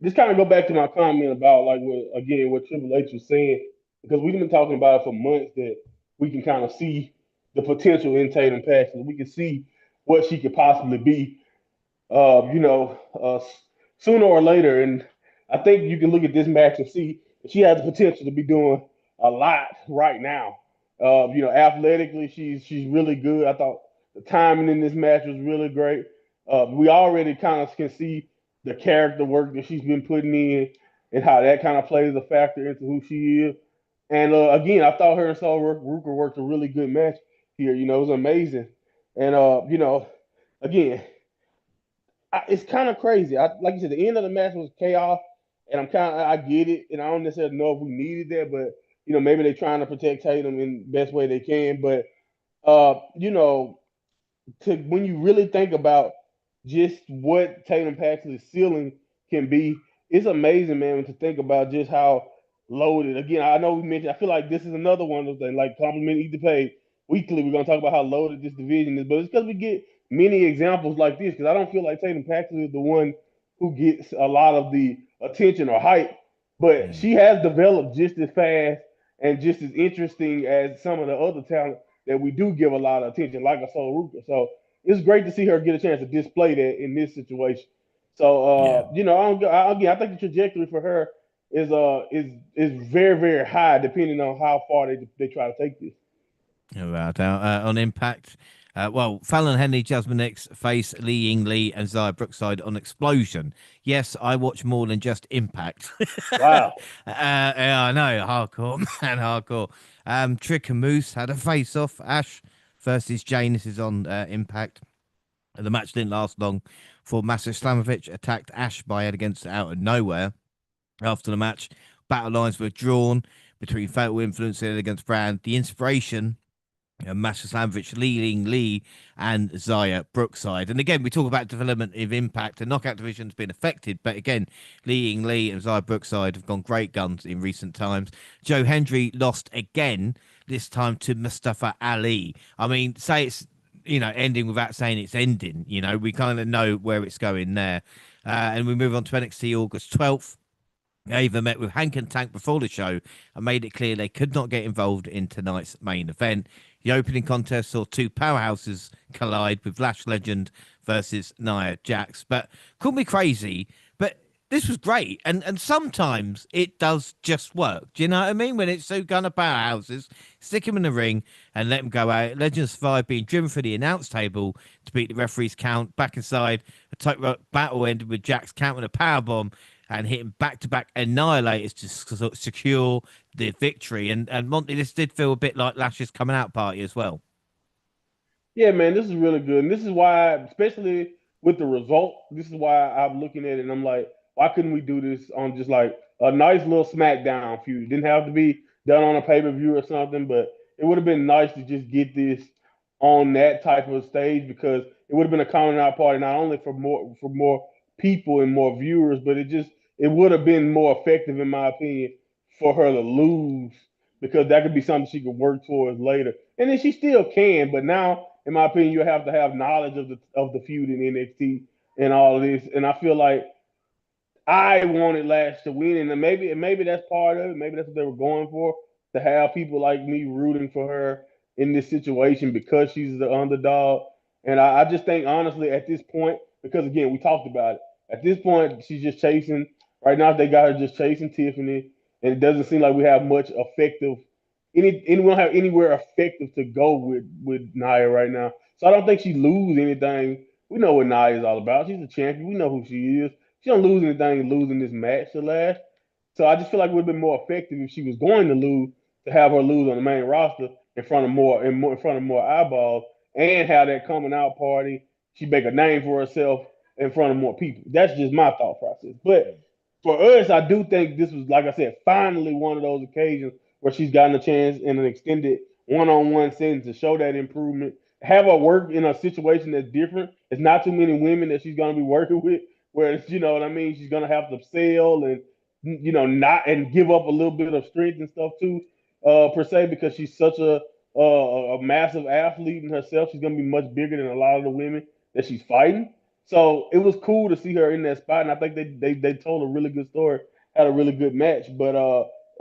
This kind of go back to my comment about like what Triple H was saying because we've been talking about it for months that we can kind of see the potential in Tatum Pax. We can see what she could possibly be sooner or later. And I think you can look at this match and see she has the potential to be doing a lot right now. Athletically, she's really good. I thought the timing in this match was really great. We already kind of can see the character work that she's been putting in and how that kind of plays a factor into who she is. And again, I thought her and Sol Ruker worked a really good match here. It was amazing. And again, it's kind of crazy. Like you said, the end of the match was chaos, and I get it, and I don't necessarily know if we needed that, but maybe they're trying to protect Tatum in the best way they can. But when you really think about just what Tatum Pax's ceiling can be it's amazing, man, to think about just how loaded. Again, I know we mentioned. I feel like this is another one of those things. Like compliment Ethan Page weekly. We're gonna talk about how loaded this division is, but it's because we get many examples like this. Because I don't feel like Tatum Pax is the one who gets a lot of the attention or hype, but Mm. she has developed just as fast and just as interesting as some of the other talent that we do give a lot of attention, like a Soul Ruka. So it's great to see her get a chance to display that in this situation. So Yeah. again, I think the trajectory for her is very very high, depending on how far they try to take this. Right on Impact. Well, Fallon Henley, Jasmine X face Lee Ying Lee and Zaya Brookside on Explosion. Yes, I watch more than just Impact. Wow. Yeah, I know, hardcore man, hardcore. Trick and Moose had a face off. Ash versus Jane. This is on Impact. The match didn't last long for Master Slamovich attacked Ash by head against out of nowhere. After the match, battle lines were drawn between Fatal Influence against Brand. The inspiration Master Slamovich, leading Lee and Zaya Brookside. And again, we talk about development of Impact and Knockout Division's been affected. But again, leading Lee and Zaya Brookside have gone great guns in recent times. Joe Hendry lost again, this time to Mustafa Ali. I mean, say it's, ending without saying it's ending. We kind of know where it's going there. And we move on to NXT August 12th. Ava met with Hank and Tank before the show and made it clear they could not get involved in tonight's main event. The opening contest saw two powerhouses collide with Lash Legend versus Nia Jax. But call me crazy, but this was great. And sometimes it does just work. Do you know what I mean? When it's two kind of powerhouses, stick them in the ring and let them go out. Legends survived being driven for the announce table to beat the referee's count. Back inside, a tightrope battle ended with Jax counting a powerbomb and hitting back-to-back annihilators to secure the victory. And Monty, this did feel a bit like Lash's coming out party as well. Yeah, man, this is really good, and this is why, especially with the result, this is why I'm looking at it and I'm like, why couldn't we do this on just like a nice little SmackDown feud? It didn't have to be done on a pay per view or something, but it would have been nice to just get this on that type of stage because it would have been a coming out party not only for more people and more viewers, but it would have been more effective in my opinion for her to lose because that could be something she could work towards later. And then she still can, but now, in my opinion, you have to have knowledge of the feud in NXT and all of this. And I feel like I wanted Lash to win, and maybe that's part of it. Maybe that's what they were going for, to have people like me rooting for her in this situation because she's the underdog. And I just think honestly at this point, because again we talked about it, at this point she's just chasing. Right now they got her just chasing Tiffany, and it doesn't seem like we have much effective. Anyone have anywhere effective to go with Nia right now. So I don't think she lose anything. We know what Nia is all about. She's a champion. We know who she is. She don't lose anything losing this match to Lash. So I just feel like it would have been more effective if she was going to lose to have her lose on the main roster in front of more eyeballs and have that coming out party. She make a name for herself in front of more people. That's just my thought process. But for us, I do think this was, like I said, finally one of those occasions where she's gotten a chance in an extended one-on-one setting to show that improvement. Have her work in a situation that's different. It's not too many women that she's going to be working with. Whereas, you know what I mean, she's gonna have to sell and not and give up a little bit of strength and stuff too, per se, because she's such a massive athlete in herself. She's gonna be much bigger than a lot of the women that she's fighting. So it was cool to see her in that spot, and I think they told a really good story, had a really good match. But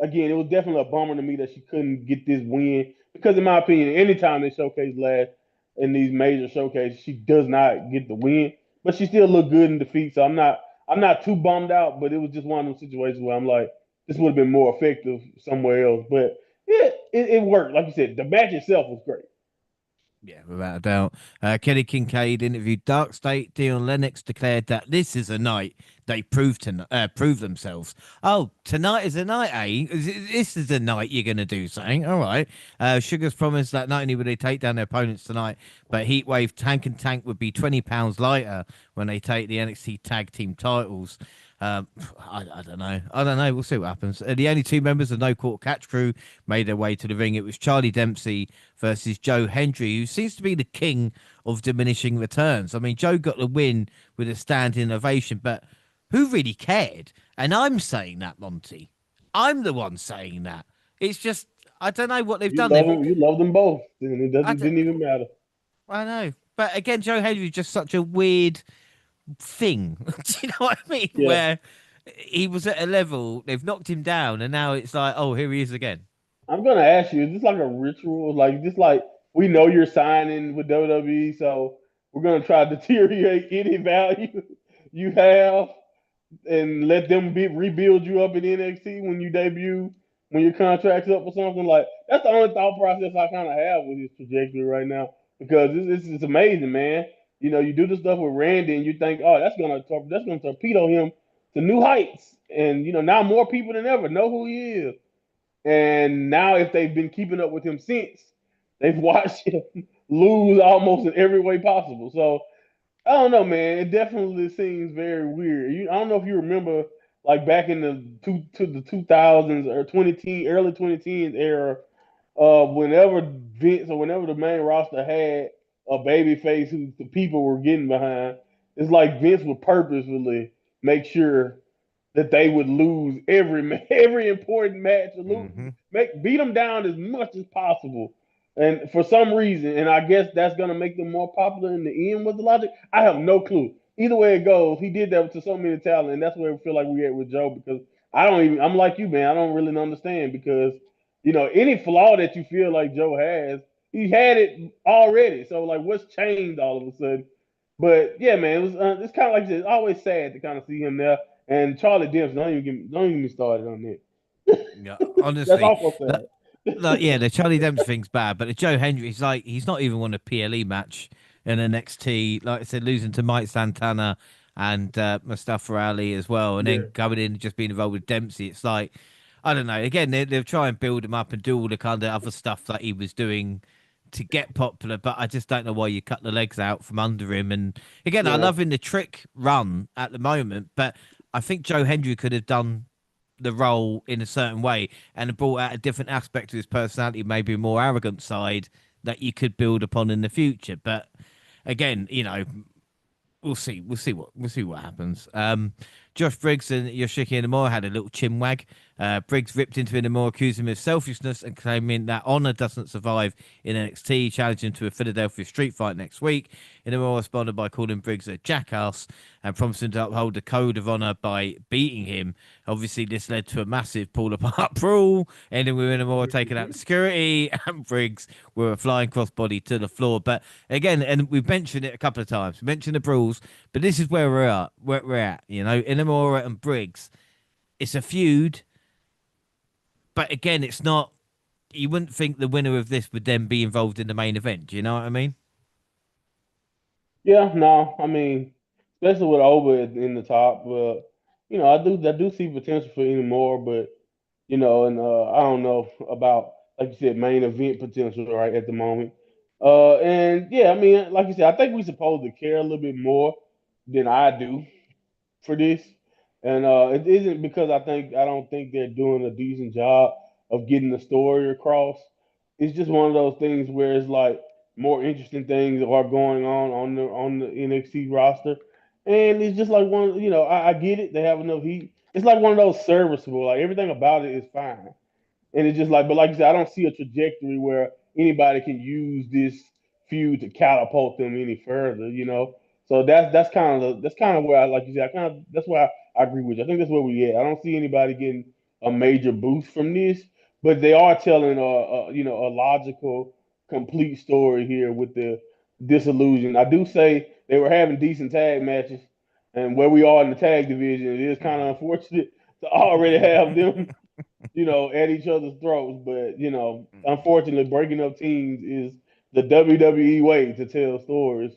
again, it was definitely a bummer to me that she couldn't get this win because, in my opinion, anytime they showcase Lash in these major showcases, she does not get the win, but she still looked good in defeat. So I'm not too bummed out, but it was just one of those situations where I'm like, this would have been more effective somewhere else. But yeah, it worked. Like you said, the match itself was great. Yeah, without a doubt. Kenny Kincaid interviewed Dark State. Dion Lennox declared that this is a night they prove themselves. Oh, tonight is a night, eh? This is the night you're going to do something. All right. Sugar's promised that not only would they take down their opponents tonight, but Heatwave Tank and Tank would be 20 pounds lighter when they take the NXT Tag Team titles. I don't know. I don't know. We'll see what happens. The only two members of No Court Catch Crew made their way to the ring. It was Charlie Dempsey versus Joe Hendry, who seems to be the king of diminishing returns. I mean, Joe got the win with a standing ovation, but who really cared? And I'm saying that, Monty. I'm the one saying that. It's just I don't know what they've You done. love them. You love them both, and it I, doesn't don't- didn't even matter. I know, but again, Joe Henry is just such a weird thing. Do you know what I mean? Yeah, Where he was at a level, they've knocked him down, and now it's like, oh, here he is again. I'm gonna ask you: is this like a ritual? Like just like we know you're signing with WWE, so we're gonna try to deteriorate any value you have and let them rebuild you up in NXT when you debut, when your contract's up or something. Like that's the only thought process I kind of have with his trajectory right now because it's amazing, man. You know, you do the stuff with Randy and you think, oh, that's gonna torpedo him to new heights, and you know now more people than ever know who he is. And now, if they've been keeping up with him since, they've watched him lose almost in every way possible. So I don't know, man. It definitely seems very weird. I don't know if you remember, like back in the 2000s or 2010, early 2010s era, whenever Vince or whenever the main roster had a baby face who the people were getting behind, it's like Vince would purposefully make sure that they would lose every important match, Hmm. beat them down as much as possible. And for some reason, and I guess that's gonna make them more popular in the end with the logic. I have no clue. Either way it goes, he did that to so many talent, and that's where we feel like we at with Joe because I don't even. I'm like you, man. I don't really understand because any flaw that you feel like Joe has, he had it already. So like, what's changed all of a sudden? But yeah, man, it's kind of like it's always sad to kind of see him there. And Charlie Dempsey, don't even get me started on that. Yeah, That's honestly, also like, sad. yeah, the Charlie Dempsey thing's bad, but the Joe Hendry, he's not even won a PLE match in NXT. Like I said, losing to Mike Santana and Mustafa Ali as well, and Yeah, then coming in and just being involved with Dempsey. It's like I don't know. Again, they'll try and build him up and do all the kind of other stuff that he was doing to get popular, but I just don't know why you cut the legs out from under him. And again, I yeah, love in the trick run at the moment, but I think Joe Hendry could have done the role in a certain way and brought out a different aspect of his personality, maybe a more arrogant side that you could build upon in the future. But again, we'll see. We'll see what happens. Josh Briggs and Yoshiki Inamora had a little chin wag. Briggs ripped into Inamora, accused him of selfishness and claiming that honor doesn't survive in NXT, challenged him to a Philadelphia street fight next week. Inamora responded by calling Briggs a jackass and promised him to uphold the code of honor by beating him. Obviously, this led to a massive pull apart brawl, ending with Inamora taking out the security and Briggs with a flying crossbody to the floor. But again, and we've mentioned it a couple of times, we mentioned the brawls, but this is where we're at. Where we're at, Inamora and Briggs. It's a feud, but again, it's not. You wouldn't think the winner of this would then be involved in the main event. Do you know what I mean? yeah. No, I mean, especially with Oba in the top, but I do see potential for any more, but and I don't know about like you said main event potential right at the moment. And yeah, I mean, like you said, I think we're supposed to care a little bit more than I do for this, and it isn't because I don't think they're doing a decent job of getting the story across. It's just one of those things where it's like more interesting things are going on the NXT roster, and it's just like one. I get it; they have enough heat. It's like one of those serviceable. Like everything about it is fine. And it's just like, but like you said, I don't see a trajectory where anybody can use this feud to catapult them any further. So that's kind of where I like you said, that's why I agree with you. I think that's where we at. I don't see anybody getting a major boost from this, but they are telling a logical, complete story here with the disillusion. I do say they were having decent tag matches, and where we are in the tag division, it is kind of unfortunate to already have them at each other's throats. But unfortunately, breaking up teams is the WWE way to tell stories.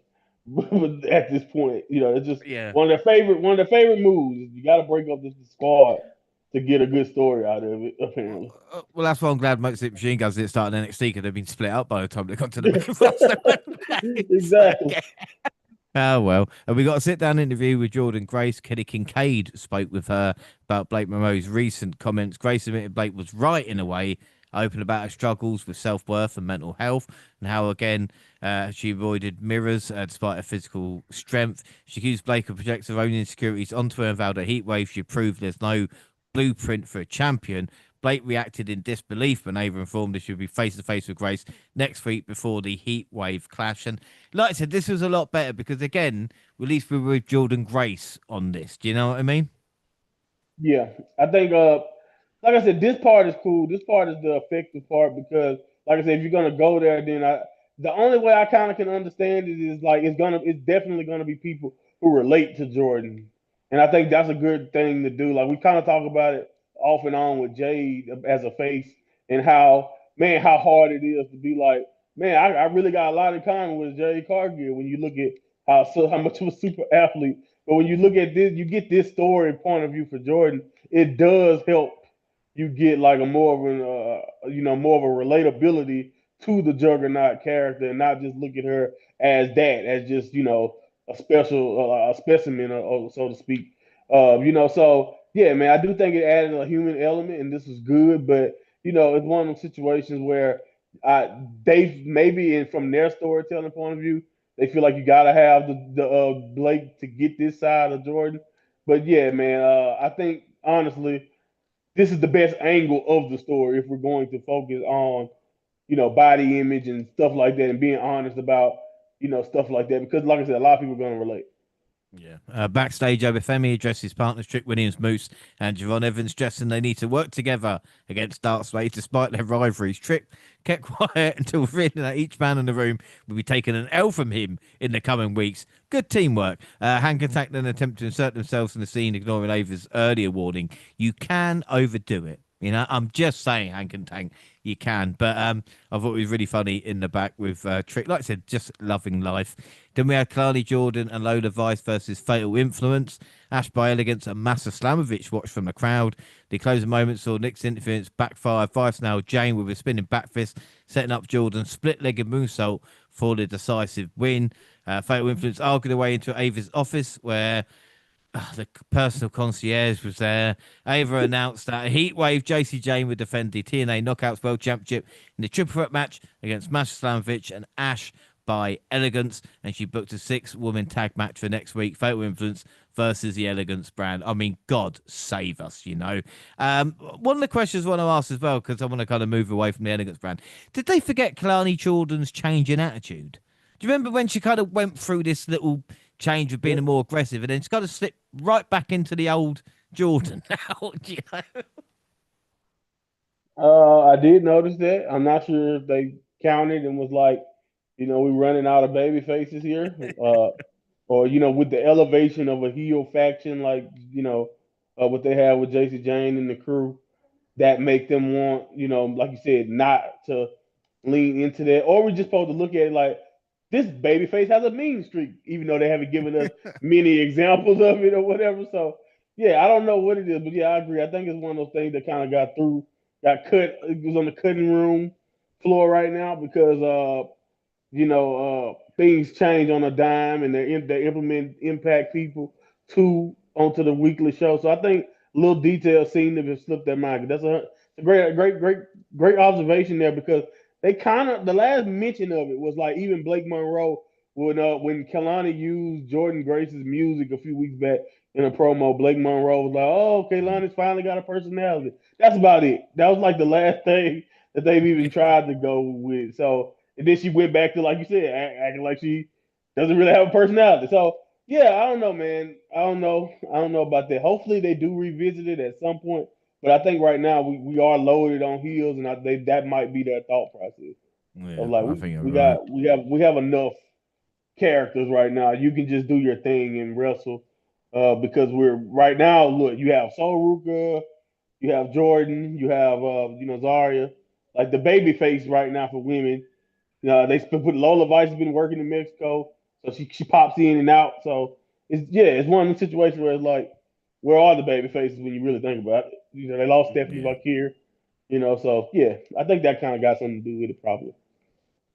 But at this point, it's just Yeah. one of their favorite moves. You got to break up this squad to get a good story out of it. Apparently, Well, that's why I'm glad Motor City Machine Guns didn't start in NXT because they've been split up by the time they got to the main roster. So, exactly. okay. Oh well, and we got a sit-down interview with Jordan Grace. Kenny Kincaid spoke with her about Blake Monroe's recent comments. Grace admitted Blake was right in a way open about her struggles with self-worth and mental health, and how, again, she avoided mirrors despite her physical strength. She accused Blake of projecting her own insecurities onto her and vowed a heat wave. She proved there's no blueprint for a champion. Blake reacted in disbelief when Ava informed her she would be face to face with Grace next week before the heat wave clash. And like I said, this was a lot better because, again, at least we were with Jordan Grace on this. Do you know what I mean? Yeah, I think like I said, this part is cool. This part is the effective part because, like I said, if you're gonna go there, then the only way I kind of can understand it is like it's definitely gonna be people who relate to Jordan, and I think that's a good thing to do. Like we kind of talk about it off and on with Jade as a face and how hard it is to be like, man, I really got a lot in common with Jade Cargill when you look at how much of a super athlete. But when you look at this, you get this story point of view for Jordan. It does help you get like a more of an more of a relatability to the Juggernaut character, and not just look at her as that, as just a special a specimen, or so to speak. So yeah, man, I do think it added a human element, and this was good. But it's one of those situations where they maybe, and from their storytelling point of view, they feel like you gotta have the Blake to get this side of Jordan. But yeah, man, I think honestly this is the best angle of the story if we're going to focus on body image and stuff like that, and being honest about stuff like that, because like I said, a lot of people are going to relate. Yeah. Backstage, Obafemi addresses partners Trick Williams, Moose, and Javon Evans, stressing they need to work together against Dark Slade despite their rivalries. Trick kept quiet until revealing that each man in the room will be taking an L from him in the coming weeks. Good teamwork. Hank and Tank then attempt to insert themselves in the scene, ignoring Ava's earlier warning. You can overdo it. I'm just saying, Hank and Tank, you can. But I thought it was really funny in the back with Trick. Like I said, just loving life. Then we had Carly Jordan and Lola Vice versus Fatal Influence. Ash by Elegance and Massa Slamovich watched from the crowd. The closing moment saw Nick's interference backfire. Vice nailed Jane with a spinning back fist, setting up Jordan's split-legged moonsault for the decisive win. Fatal Influence argued their way into Ava's office, where the personal concierge was there. Ava announced that a Heatwave JC Jane would defend the TNA Knockouts World Championship in the triple threat match against Masha Slamovich and Ash by Elegance, and she booked a 6-woman tag match for next week. Fatal Influence versus the Elegance brand. I mean, God save us, One of the questions I want to ask as well, because I want to kind of move away from the Elegance brand. Did they forget Kalani Jordan's change in attitude? Do you remember when she kind of went through this little change of being more aggressive, and then it's got to slip right back into the old Jordan now? I did notice that. I'm not sure if they counted and was like, we running out of baby faces here, or with the elevation of a heel faction, like what they have with JC Jane and the crew, that make them want, like you said, not to lean into that, or we just supposed to look at it like this babyface has a mean streak, even though they haven't given us many examples of it or whatever. So yeah, I don't know what it is, but yeah, I agree. I think it's one of those things that kind of got cut. It was on the cutting room floor right now because things change on a dime, and they implement impact people onto the weekly show. So I think little details seem to have slipped their mind. That's a great observation there, because they kind of, the last mention of it was like even Blake Monroe when Kalani used Jordan Grace's music a few weeks back in a promo. Blake Monroe was like, "Oh, Kalani's finally got a personality." That's about it. That was like the last thing that they've even tried to go with. So, and then she went back to, like you said, acting like she doesn't really have a personality. So yeah, I don't know, man. I don't know. I don't know about that. Hopefully they do revisit it at some point. But I think right now we are loaded on heels, and that might be their thought process of Yeah, like I think you're we right. got we have enough characters right now. You can just do your thing and wrestle, because we're right now. Look, you have Soul Ruka, you have Jordan, you have Zarya, like the baby face right now for women. They put Lola Vice has been working in Mexico, so she pops in and out. So it's one of the situations where it's like, where are the baby faces when you really think about it? They lost Stephanie Yeah. Bakir, So yeah, I think that kind of got something to do with it probably.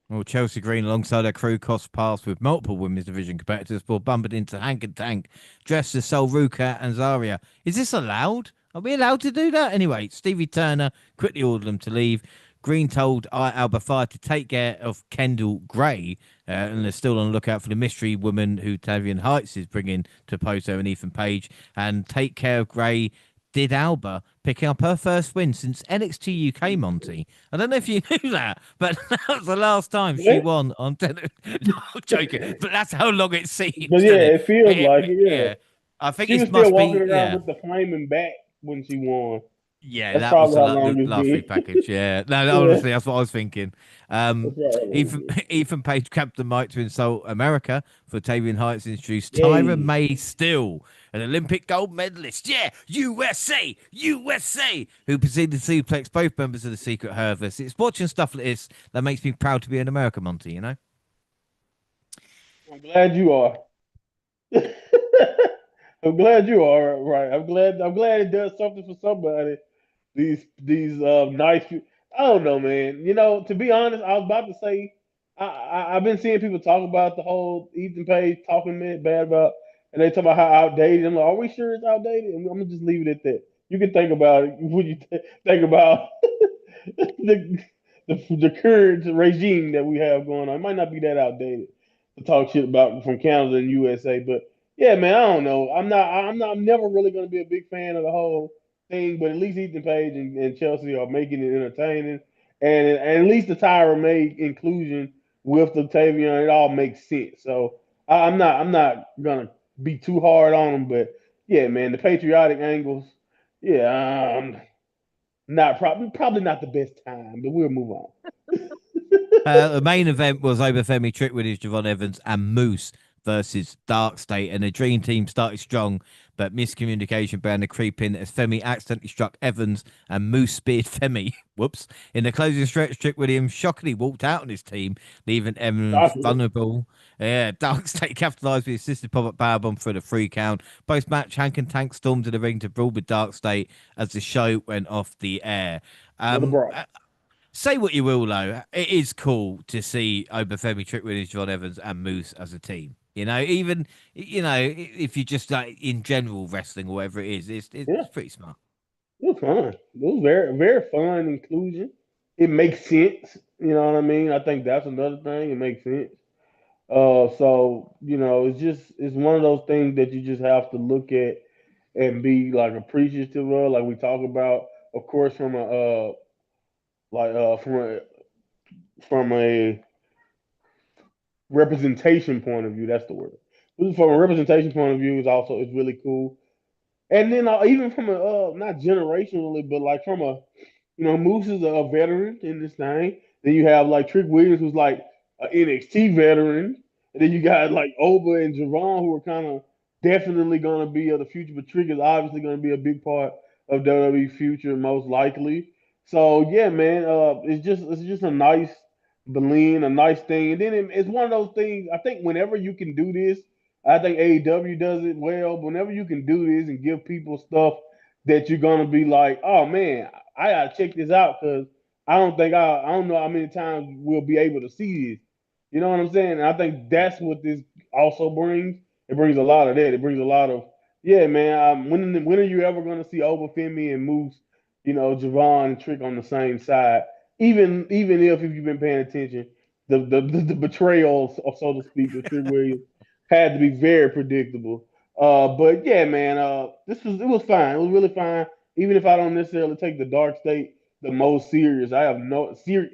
Well, Chelsea Green, alongside her crew, crossed paths with multiple women's division competitors before bumping into Hank and Tank, dressed as Sol Ruka and Zarya. Is this allowed? Are we allowed to do that? Anyway, Stevie Turner quickly ordered them to leave. Green told Alba Fire to take care of Kendall Gray, and they're still on the lookout for the mystery woman who Tavian Heights is bringing to oppose her and Ethan Page. And take care of Gray did Alba, picking up her first win since NXT UK, Monty. I don't know if you knew that, but that was the last time she What? won on. No, I'm joking, but that's how long it But seems, doesn't yeah, it? it feels like it. Yeah, Yeah, I think she was it still must walking be. around Yeah, with the flaming back when she won. yeah, That's that was probably how the long it's last been. free package. Yeah, no, Yeah, honestly, that's what I was thinking. that's probably how long it's Ethan been. Ethan Page grabbed the mic to insult America for Tavian Heights introduced Tyra Yay! May Still, an Olympic gold medalist. Yeah, USA, USA, who proceeded to suplex both members of the Secret Service. It's watching stuff like this that makes me proud to be an American, Monty. You know. I'm glad you are. I'm glad you are right. I'm glad. I'm glad it does something for somebody. These nice. I don't know, man. You know, to be honest, I was about to say I've been seeing people talk about the whole Ethan Page talking bad about, and they talk about how outdated. I'm like, are we sure it's outdated? I'm gonna just leave it at that. You can think about it when you think about the, the current regime that we have going on. It might not be that outdated to talk shit about from Canada and USA, but yeah, man, I don't know. I'm never really gonna be a big fan of the whole thing, but at least Ethan Page and Chelsea are making it entertaining, and at least the Tyra May inclusion with the Tavion, it all makes sense. So I'm not gonna be too hard on them, but yeah, man, the patriotic angles, yeah, not probably not the best time, but we'll move on. The main event was Obafemi Trick with his Javon Evans and Moose versus Dark State, and the Dream Team started strong, but miscommunication began to creep in as Femi accidentally struck Evans and Moose speared Femi. Whoops! In the closing stretch, Trick Williams shockingly walked out on his team, leaving Evans Chocolate. vulnerable. Yeah, Dark State capitalized with assisted pop-up powerbomb for the 3 count. Post-match, Hank and Tank stormed to the ring to brawl with Dark State as the show went off the air. Another Um, brawl. Say what you will, though, it is cool to see Obafemi, Trick Williams, John Evans, and Moose as a team. You know, even if you just like in general wrestling or whatever it is, Yeah, it's pretty smart. it was fun. It was very fun inclusion. It makes sense. You know what I mean? I think that's another thing. It makes sense. So it's one of those things that you just have to look at and be like appreciative of, like we talk about, of course, from a like from a representation point of view. That's the word. From a representation point of view, is really cool. And then even from a not generationally, but like from a Moose is a veteran in this thing. Then you have like Trick Williams, who's like an NXT veteran, and then you got like Oba and Javon, who are kind of definitely going to be of the future. But Trick is obviously going to be a big part of WWE future, most likely. So yeah, man, it's just a nice blend, a nice thing. And then it's one of those things. I think whenever you can do this, I think AEW does it well. Whenever you can do this and give people stuff that you're gonna be like, oh man, I gotta check this out because I don't know how many times we'll be able to see this. You know what I'm saying? And I think that's what this also brings. It brings a lot of that. It brings a lot of yeah, man. When are you ever gonna see Obafemi and Moose, Javon and Trick on the same side? Even if you've been paying attention, the betrayal, so to speak, of Trick Williams had to be very predictable. But yeah, man, it was fine. It was really fine. Even if I don't necessarily take the Dark State the most serious, I have no serious.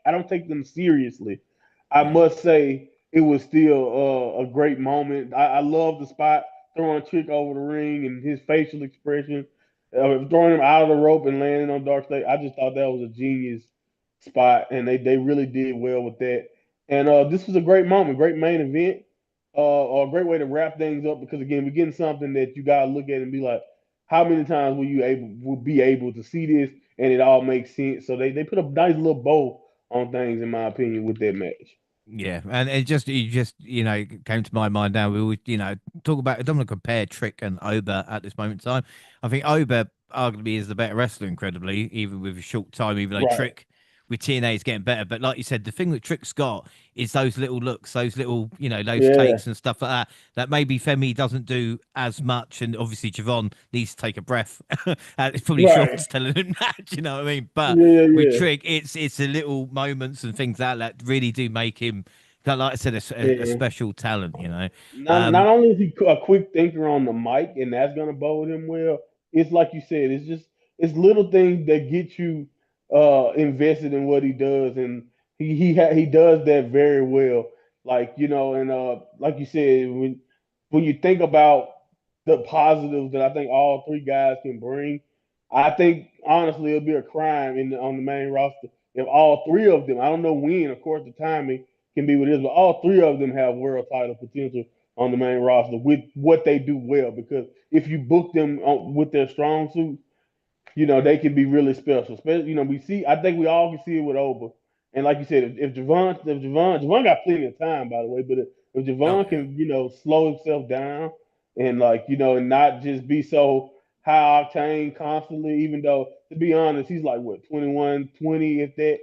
I don't take them seriously. I Yeah. must say it was still a great moment. I love the spot throwing Trick over the ring and his facial expression, throwing him out of the rope and landing on Dark State. I just thought that was a genius spot, and they really did well with that. And this was a great moment, great main event, or a great way to wrap things up because again, we're getting something that you gotta look at and be like, how many times will be able to see this and it all makes sense. So they put a nice little bow on things, in my opinion, with that match. Yeah, and it came to my mind now. We always talk about. I don't want to compare Trick and Oba at this moment in time. I think Oba arguably is the better wrestler, incredibly, even with a short time. Even though Right. Trick with TNA is getting better. But like you said, the thing that Trick's got is those little looks, those little, those Yeah, takes and stuff like that. That maybe Femi doesn't do as much, and obviously Javon needs to take a breath. It's probably right. Sean's telling him that, you know what I mean? But Yeah, yeah, with yeah. Trick, it's the little moments and things that really do make him, like I said, a Yeah. special talent. Not only is he a quick thinker on the mic, and that's gonna bode him well. It's like you said, it's little things that get you invested in what he does, and he does that very well. Like and like you said, when you think about the positives that I think all three guys can bring, I think honestly it'll be a crime on the main roster if all three of them. I don't know when, of course, the timing can be what it is, but all three of them have world title potential on the main roster with what they do well. Because if you book them with their strong suits, they can be really special. Especially, we see. I think we all can see it with Oba. And like you said, if Javon got plenty of time, by the way, but if Oh Javon yeah. can, slow himself down and and not just be so high octane constantly, even though to be honest, he's like what 21, 20, if that.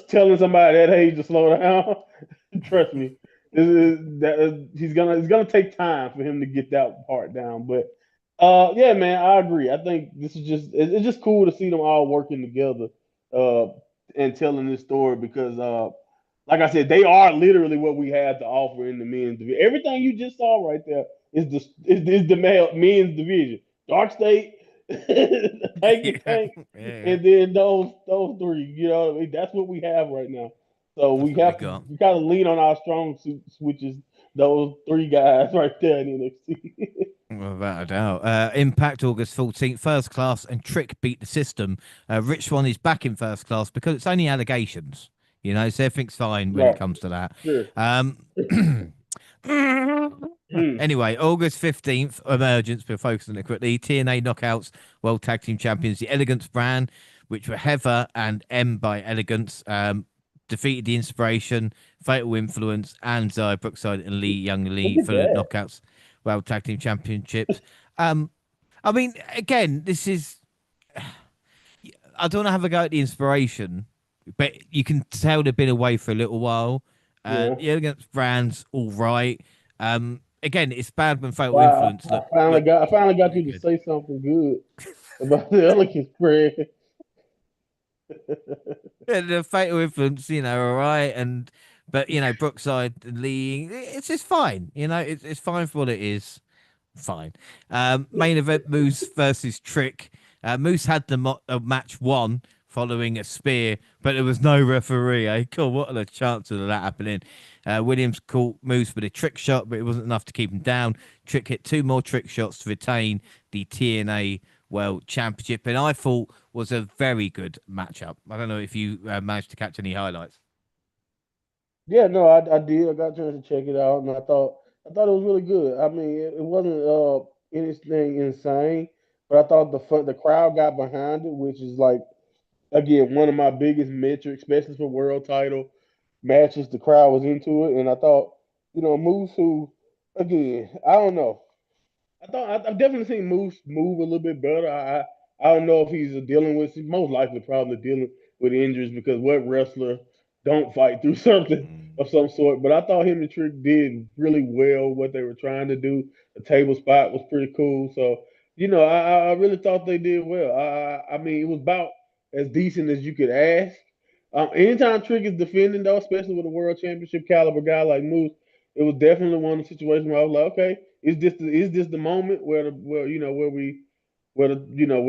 Telling somebody that age to slow down, trust me, it's gonna take time for him to get that part down. But yeah, man, I agree. I think this is it's just cool to see them all working together uh, and telling this story because like I said, they are literally what we had to offer in the men's division. Everything you just saw right there is the men's division. Dark State, Tank and Yeah, Tank, yeah. and then those three. You know what I mean? That's what we have right now. So That's we what we have to got. we kind of lean on our strong suits, which is those three guys right there in NXT. Without a doubt. Impact August 14th, first class, and Trick beat the system. Rich Swann is back in first class because it's only allegations, so everything's fine when it Right. comes to that. Sure. Um, Hmm. anyway, August 15th, emergence, we're focusing on it quickly. TNA Knockouts, World Tag Team Champions, the Elegance brand, which were Heather and M by Elegance, defeated the Inspiration, Fatal Influence, and Zaya Brookside and Lee Young Look Lee at for the that. Knockouts World Tag Team Championships. Um, I mean, again, this is. I don't want to have a go at the Inspiration, but you can tell they've been away for a little while. Yeah. The Elegance brand's all right. Again, it's bad when Fatal Wow. Influence I look finally look got I finally got really you to good. say something good about the Elegant spread. Yeah, the Fatal Influence, all right, but Brookside and Lee, it's just fine. It's fine for what it is. Fine. Main event Moose versus Trick. Moose had the match won following a spear, but there was no referee. God, what are the chances of that happening? Williams caught Moose with a trick shot, but it wasn't enough to keep him down. Trick hit two more trick shots to retain the TNA World Championship, and I thought was a very good matchup. I don't know if you managed to catch any highlights. Yeah, no, I did. I got a chance to check it out, and I thought it was really good. I mean, it wasn't anything insane, but I thought the crowd got behind it, which is like again one of my biggest metrics, especially for world title matches. The crowd was into it, and I thought Moose, who again I don't know. I've definitely seen Moose move a little bit better. I don't know if he's dealing with he's most likely probably dealing with injuries because what wrestler don't fight through something Mm. of some sort. But I thought him and Trick did really well what they were trying to do. The table spot was pretty cool. So I really thought they did well. I mean it was about as decent as you could ask. Anytime Trick is defending though, especially with a world championship caliber guy like Moose, it was definitely one of the situations where I was like, okay, is this the moment where where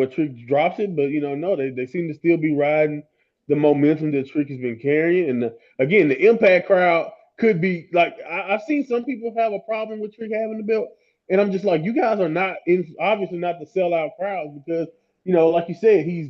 Trick drops it? But no, they seem to still be riding the momentum that Trick has been carrying. And again, the Impact crowd could be like I've seen some people have a problem with Trick having the belt, and I'm just like, you guys are not obviously not the sellout crowds because like you said, he's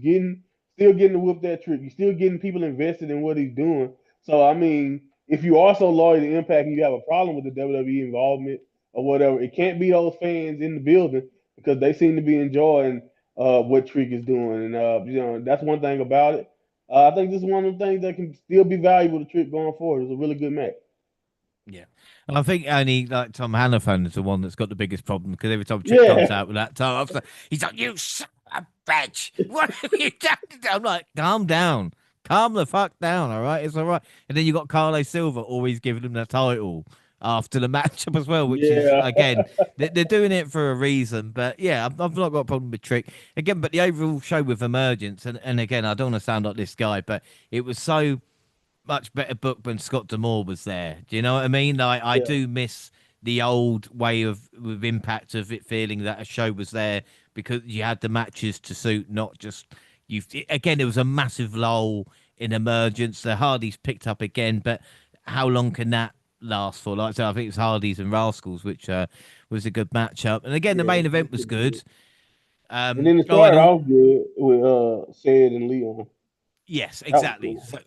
still getting to whoop that Trick. He's still getting people invested in what he's doing. So I mean, if you also loyal to Impact and you have a problem with the WWE involvement or whatever, it can't be those fans in the building because they seem to be enjoying what Trick is doing, and that's one thing about it. I think this is one of the things that can still be valuable to Trick going forward. It's a really good match. Yeah. And I think only like Tom Hannafan is the one that's got the biggest problem because every time Trick comes Yeah, out with that time, he's like, "You son of a bitch! What have you done?" I'm like, "Calm down." calm the fuck down, all right? It's all right. And then you got Carlos Silva always giving him the title after the matchup as well, which is, Yeah, again, they're doing it for a reason. But yeah, I've not got a problem with Trick. Again, but the overall show with Emergence, and again, I don't want to sound like this guy, but it was so much better booked when Scott D'Amore was there. Do you know what I mean? I yeah, do miss the old way of with Impact of it feeling that a show was there because you had the matches to suit, not just you. Again, it was a massive lull in Emergence. The Hardys picked up again, but how long can that last for? Like I said, I think it was Hardys and Rascals, which was a good matchup. And again, the yeah. main event It's was pretty good. good. And then it Oh, and started off good with Sid and Leon. yes, That was exactly. cool. So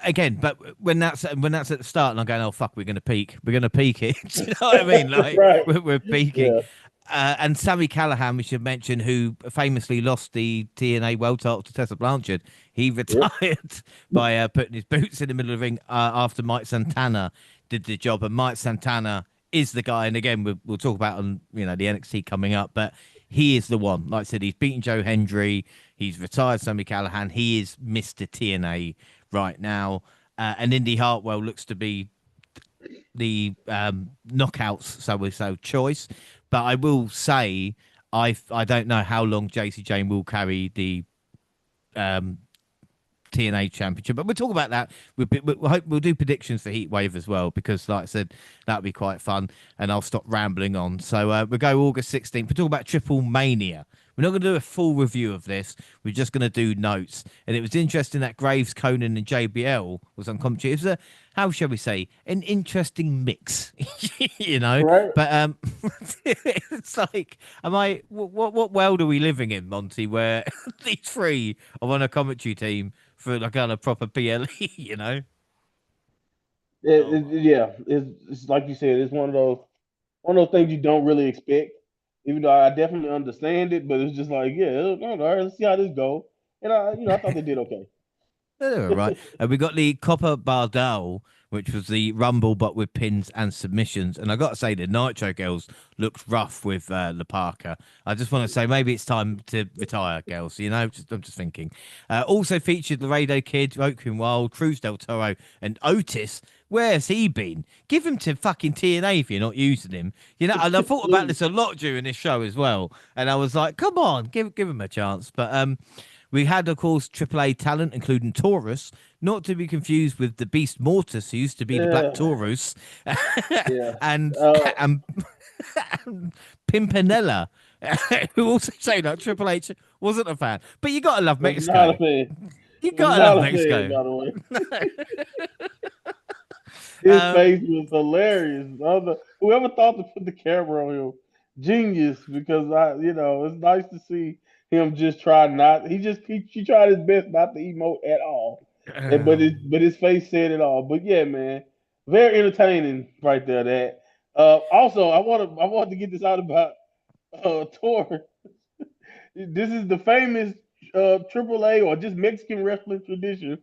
again, but when that's at the start, and I'm going, oh fuck, we're gonna peak. We're gonna peak it. Do you know what I mean? Like Right. we're peaking. Yeah. And Sammy Callahan, we should mention, who famously lost the TNA World Title to Tessa Blanchard. He Yep. retired by putting his boots in the middle of the ring after Mike Santana did the job. And Mike Santana is the guy. And again, we'll talk about on the NXT coming up, but he is the one. Like I said, he's beaten Joe Hendry. He's retired Sammy Callahan. He is Mr. TNA right now. And Indy Hartwell looks to be the knockouts, so we so choice. But I will say, I don't know how long JC Jane will carry the um, TNA Championship, but we'll talk about that. We'll do predictions for Heatwave as well because, like I said, that'll be quite fun. And I'll stop rambling on. So we'll go August 16th. We'll talk about Triple Mania. We're not going to do a full review of this. We're just going to do notes. And it was interesting that Graves, Conan, and JBL was on commentary. It was a, how shall we say, an interesting mix, you know. Right. But it's like, what world are we living in, Monty, where these three are on a commentary team for like on a proper PLE, you know? Oh my. Yeah. It's like you said. It's one of those things you don't really expect. Even though I definitely understand it, but it's just like, yeah, all right, let's see how this go. And I thought they did okay. They were right. And we got the Copper Bardal, which was the Rumble, but with pins and submissions. And I got to say, the Nitro girls looked rough with La Parker. I just want to say maybe it's time to retire, girls. You know, I'm just thinking. Also featured Laredo Kid, Oakwin Wild, Cruz del Toro, and Otis. Where's he been? Give him to fucking TNA if you're not using him. You know, and I thought about this a lot during this show as well. And I was like, come on, give him a chance. But we had, of course, AAA talent, including Taurus, not to be confused with the Beast Mortis, who used to be the Black Yeah, Taurus, yeah. and, Uh, and, and Pimpinella, who also showed up. Triple H wasn't a fan. But you got to love was not a Mexico. fan. You Was got to love not a fan, Mexico. by the way. His um, face was hilarious. Whoever thought to put the camera on him, genius. Because it's nice to see him just try not. He tried his best not to emote at all. But his face said it all. But yeah, man, very entertaining right there. That also I want to get this out about Tor. This is the famous AAA or just Mexican wrestling tradition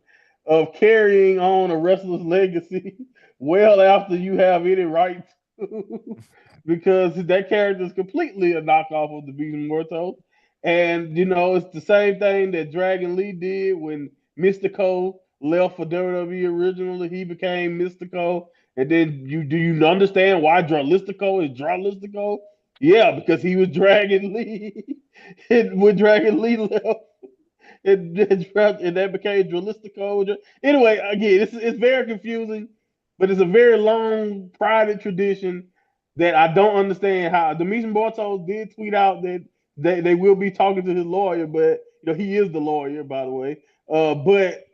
of carrying on a wrestler's legacy well after you have any right to, because that character is completely a knockoff of the Beast Mortal. And it's the same thing that Dragon Lee did when Mystico left for WWE originally. He became Mystico. And then do you understand why Dralistico is Dralistico? Yeah, because he was Dragon Lee. And when Dragon Lee left, and that became Dralistico. Anyway, again, it's very confusing, but it's a very long, prided tradition that I don't understand how. The Mission Bartos did tweet out that they will be talking to his lawyer, but he is the lawyer, by the way. But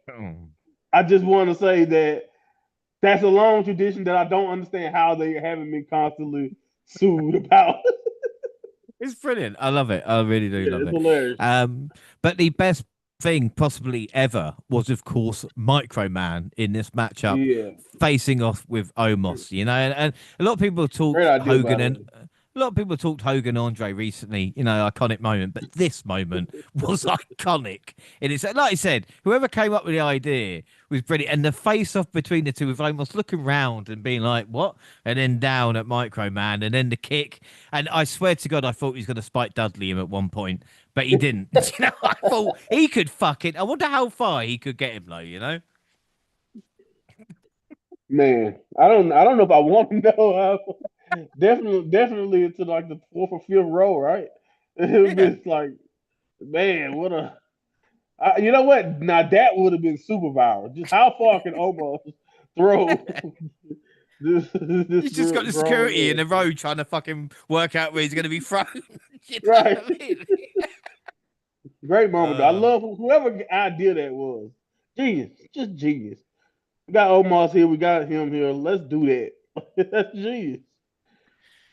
I just want to say that that's a long tradition that I don't understand how they haven't been constantly sued about. it's brilliant. I love it. I really do Yeah, love it's it. hilarious. But the best thing possibly ever was, of course, Microman in this matchup Yeah, facing off with Omos, and a lot of people talk great idea, by Hogan the and way. a lot of people talked Hogan Andre recently, iconic moment, but this moment was iconic. And it's like I said, whoever came up with the idea was brilliant. And the face off between the two with almost looking round and being like, what? And then down at Micro Man, and then the kick. And I swear to God, I thought he was going to Spike Dudley him at one point, but he didn't. I thought he could fuck it. I wonder how far he could get him, though. Man, I don't know if I want to know. Definitely into like the fourth or fifth row, right? It was Yeah. just like, man, what a. You know what? Now that would have been super viral. Just how far can Omos throw this He's just got the grown security in man? the road trying to fucking work out where he's going to be thrown. You know Right. what I mean? Great moment. Though. I Uh, love whoever idea that was. Genius. Just genius. We got Omos here. We got him here. Let's do that. That's genius.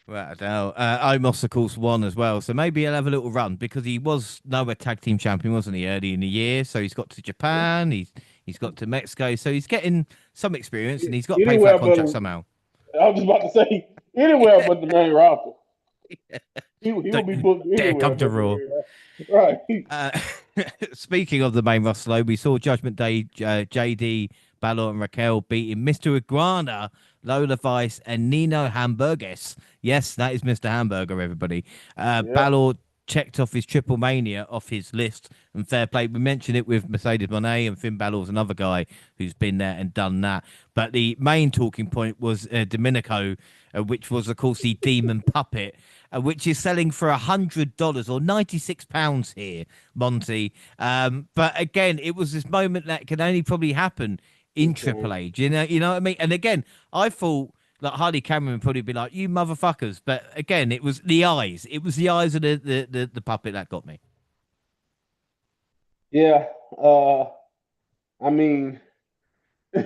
Without a doubt. Omos, of course, won as well. So maybe he'll have a little run because he was Noah Tag Team Champion, wasn't he, early in the year? So he's got to Japan. He's got to Mexico. So he's getting some experience and he's got to pay for Anywhere that but contract somehow. I was just about to say anywhere but the main roster. He will be Don't booked dare anywhere come to but the Raw. main roster. Right. Speaking of the main roster, though, we saw Judgment Day, JD, Balor, and Raquel beating Mr. Iguana, Lola Vice, and Nino Hamburgues. Yes, that is Mr. Hamburger, everybody. Yeah. Balor checked off his Triple Mania off his list, and fair play. We mentioned it with Mercedes Moné, and Finn Balor's another guy who's been there and done that. But the main talking point was Domenico, which was, of course, the Demon Puppet, which is selling for $100 or £96 here, Monty. But again, it was this moment that can only probably happen in Triple H. You know what I mean? And again, I thought like Harley Cameron would probably be like, "You motherfuckers," but again, it was the eyes. It was the eyes of the puppet that got me. Yeah. I mean, I'm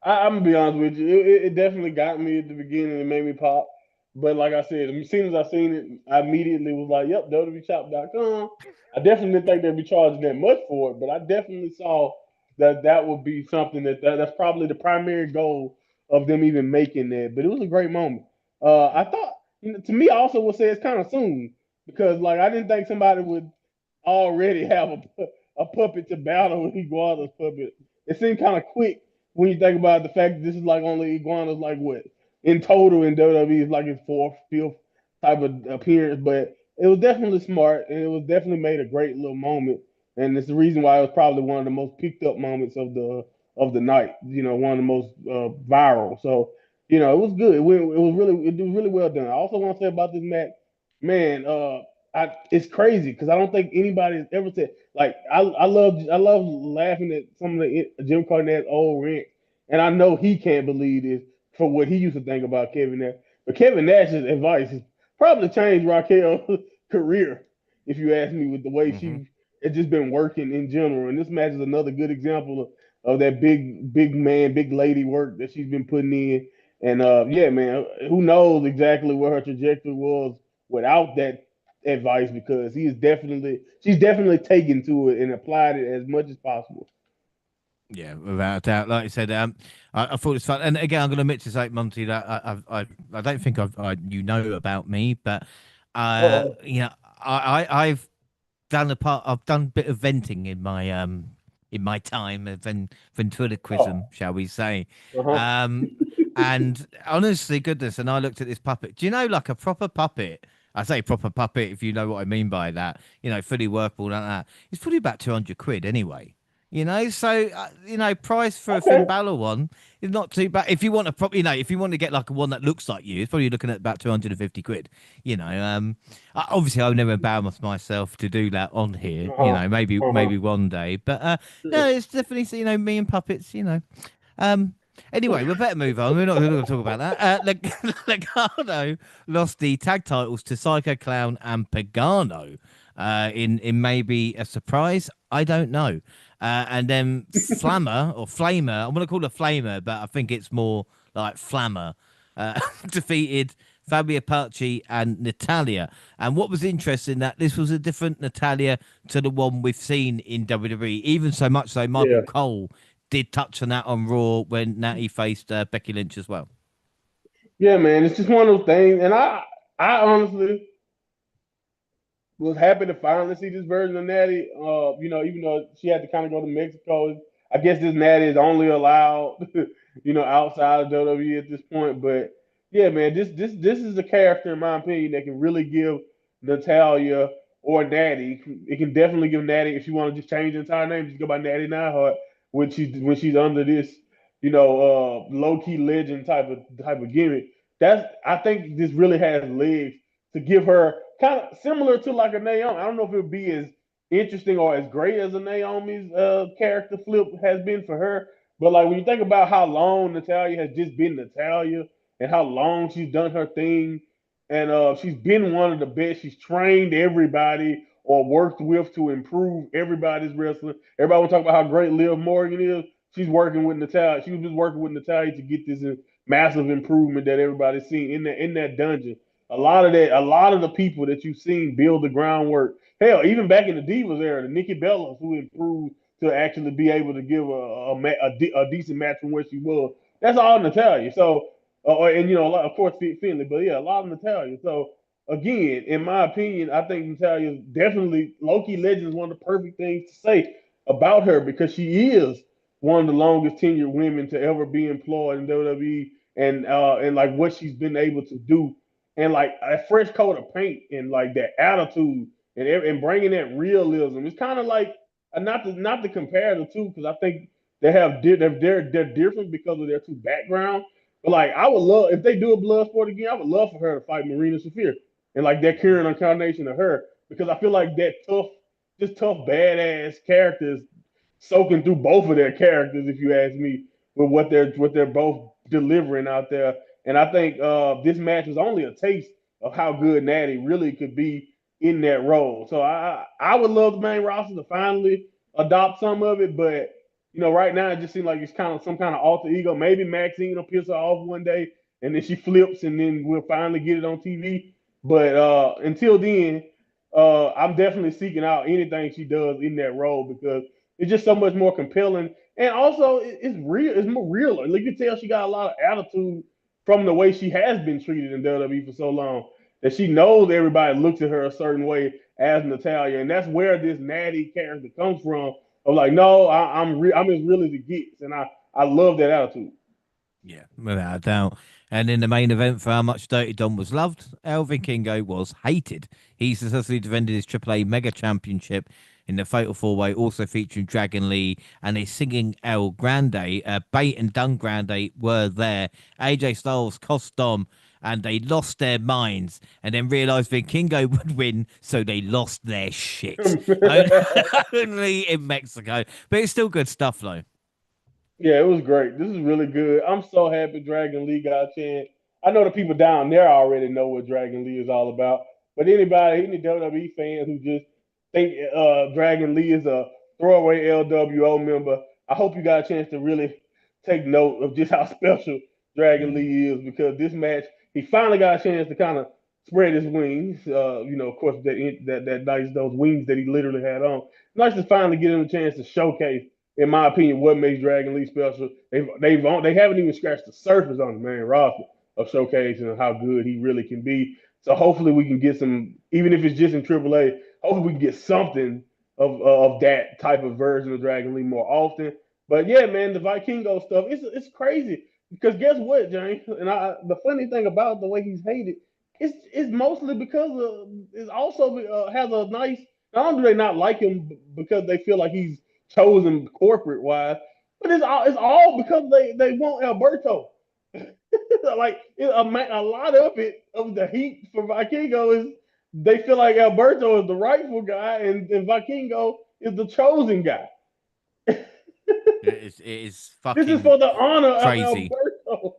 gonna be honest with you. It definitely got me at the beginning. It made me pop. But like I said, as soon as I seen it, I immediately was like, "Yep, WWEshop.com." I definitely didn't think they'd be charging that much for it, but I definitely saw that would be something that's probably the primary goal of them even making that. But it was a great moment. I thought, to me, I also would say it's kind of soon because like I didn't think somebody would already have a puppet to battle with Iguana's puppet. It seemed kind of quick when you think about the fact that this is like only Iguana's like what in total in WWE is like his fourth, fifth type of appearance, but it was definitely smart and it was definitely made a great little moment, and it's the reason why it was probably one of the most picked up moments of the night. One of the most viral. So it was good. It was really well done. I also want to say about this match, man. It's crazy because I don't think anybody has ever said like I love laughing at some of the Jim Cornette's old rant, and I know he can't believe this for what he used to think about Kevin Nash. But Kevin Nash's advice has probably changed Raquel's career, if you ask me, with the way Hmm. she has just been working in general. And this match is another good example of that big man, big lady work that she's been putting in. And yeah, man, who knows exactly where her trajectory was without that advice because she's definitely taken to it and applied it as much as possible. Yeah, without a doubt. Like I said, I thought it was fun. And again, I'm going to admit to say, Monty, that I don't think you know about me, but Uh-oh. I've I've done a bit of venting in my time of Oh, ventriloquism, shall we say. uh-huh. Um and honestly, goodness, and I looked at this puppet. Do you know like a proper puppet? I say proper puppet if you know what I mean by that, fully workable like that. It's probably about 200 quid anyway. So price for a Finn Okay. Balor one is not too bad. If you want a if you want to get like a one that looks like you, it's probably looking at about 250 quid. Obviously I'll never embarrass myself to do that on here. Uh-huh. Uh-huh. Maybe one day. But no, it's definitely me and puppets. Anyway, we better move on. We're not going to talk about that. Legado lost the tag titles to Psycho Clown and Pagano in maybe a surprise. I don't know. And then Flammer or Flamer, I'm going to call her Flamer, but I think it's more like Flammer, defeated Fabio Paci and Natalia. And what was interesting that this was a different Natalia to the one we've seen in WWE, even so much so Michael Yeah. Cole did touch on that on Raw when Natty faced Becky Lynch as well. Yeah, man. It's just one of those things. And I honestly was happy to finally see this version of Natty. Even though she had to kind of go to Mexico, I guess this Natty is only allowed, outside of WWE at this point. But yeah, man, this is a character in my opinion that can really give Natalia or Natty. It can definitely give Natty if you want to just change the entire name, just go by Natty Neidhart when she's under this, low key legend type of gimmick. I think this really has legs to give her kind of similar to like a Naomi. I don't know if it would be as interesting or as great as a Naomi's character flip has been for her. But like when you think about how long Natalia has just been Natalia and how long she's done her thing, and she's been one of the best. She's trained everybody or worked with to improve everybody's wrestling. Everybody want to talk about how great Liv Morgan is. She's working with Natalia. She was just working with Natalia to get this massive improvement that everybody's seen in that dungeon. A lot of the people that you've seen build the groundwork. Hell, even back in the Divas era, the Nikki Bellas who improved to actually be able to give a decent match from where she was. That's all Natalia. So, and a lot, of course, Finley, but yeah, a lot of Natalia. So again, in my opinion, I think Natalia is definitely Loki Legend is one of the perfect things to say about her because she is one of the longest tenured women to ever be employed in WWE, and like what she's been able to do, and like a fresh coat of paint, and like that attitude, and bringing that realism. It's kind of like not to compare the two because I think they're different because of their two backgrounds. But like I would love if they do a blood sport again, I would love for her to fight Marina Shafir and like that current incarnation of her because I feel like that tough badass character is soaking through both of their characters, if you ask me, with what they're both delivering out there. And I think this match was only a taste of how good Natty really could be in that role. So I would love the main roster to finally adopt some of it, but right now it just seems like it's kind of some kind of alter ego. Maybe Maxine will piss her off one day, and then she flips, and then we'll finally get it on TV. But until then, I'm definitely seeking out anything she does in that role because it's just so much more compelling, and also it's real. It's more real. Like you can tell, she got a lot of attitude from the way she has been treated in WWE for so long that she knows everybody looks at her a certain way as Natalia, and that's where this Natty character comes from. Of like, no, I'm as real as it gets, and I love that attitude. Yeah, without a doubt. And in the main event for how much Dirty Dom was loved, Elvin Kingo was hated. He successfully defended his AAA Mega Championship in the Fatal 4-Way, also featuring Dragon Lee and a singing El Grande. Bate and Dung Grande were there. AJ Styles cost Dom, and they lost their minds and then realised that Kingo would win, so they lost their shit. Only in Mexico. But it's still good stuff, though. Yeah, it was great. This is really good. I'm so happy Dragon Lee got a chance. I know the people down there already know what Dragon Lee is all about, but any WWE fan who just think Dragon Lee is a throwaway LWO member, I hope you got a chance to really take note of just how special Dragon Lee is because this match, he finally got a chance to kind of spread his wings. Of course, that nice those wings that he literally had on. Nice to finally get him a chance to showcase in my opinion, what makes Dragon Lee special. They haven't even scratched the surface on the main roster of showcasing how good he really can be. So hopefully we can get some, even if it's just in AAA. Hopefully we can get something of that type of version of Dragon Lee more often. But yeah, man, the Vikingo stuff, it's crazy because guess what, James? And the funny thing about the way he's hated, it's mostly because it's also has a nice. Not only do they not like him because they feel like he's chosen corporate wise, but it's all because they want Alberto. Like a lot of it of the heat for Vikingo is they feel like Alberto is the rightful guy and Vikingo is the chosen guy. It is This is fucking for the honor of crazy. Alberto.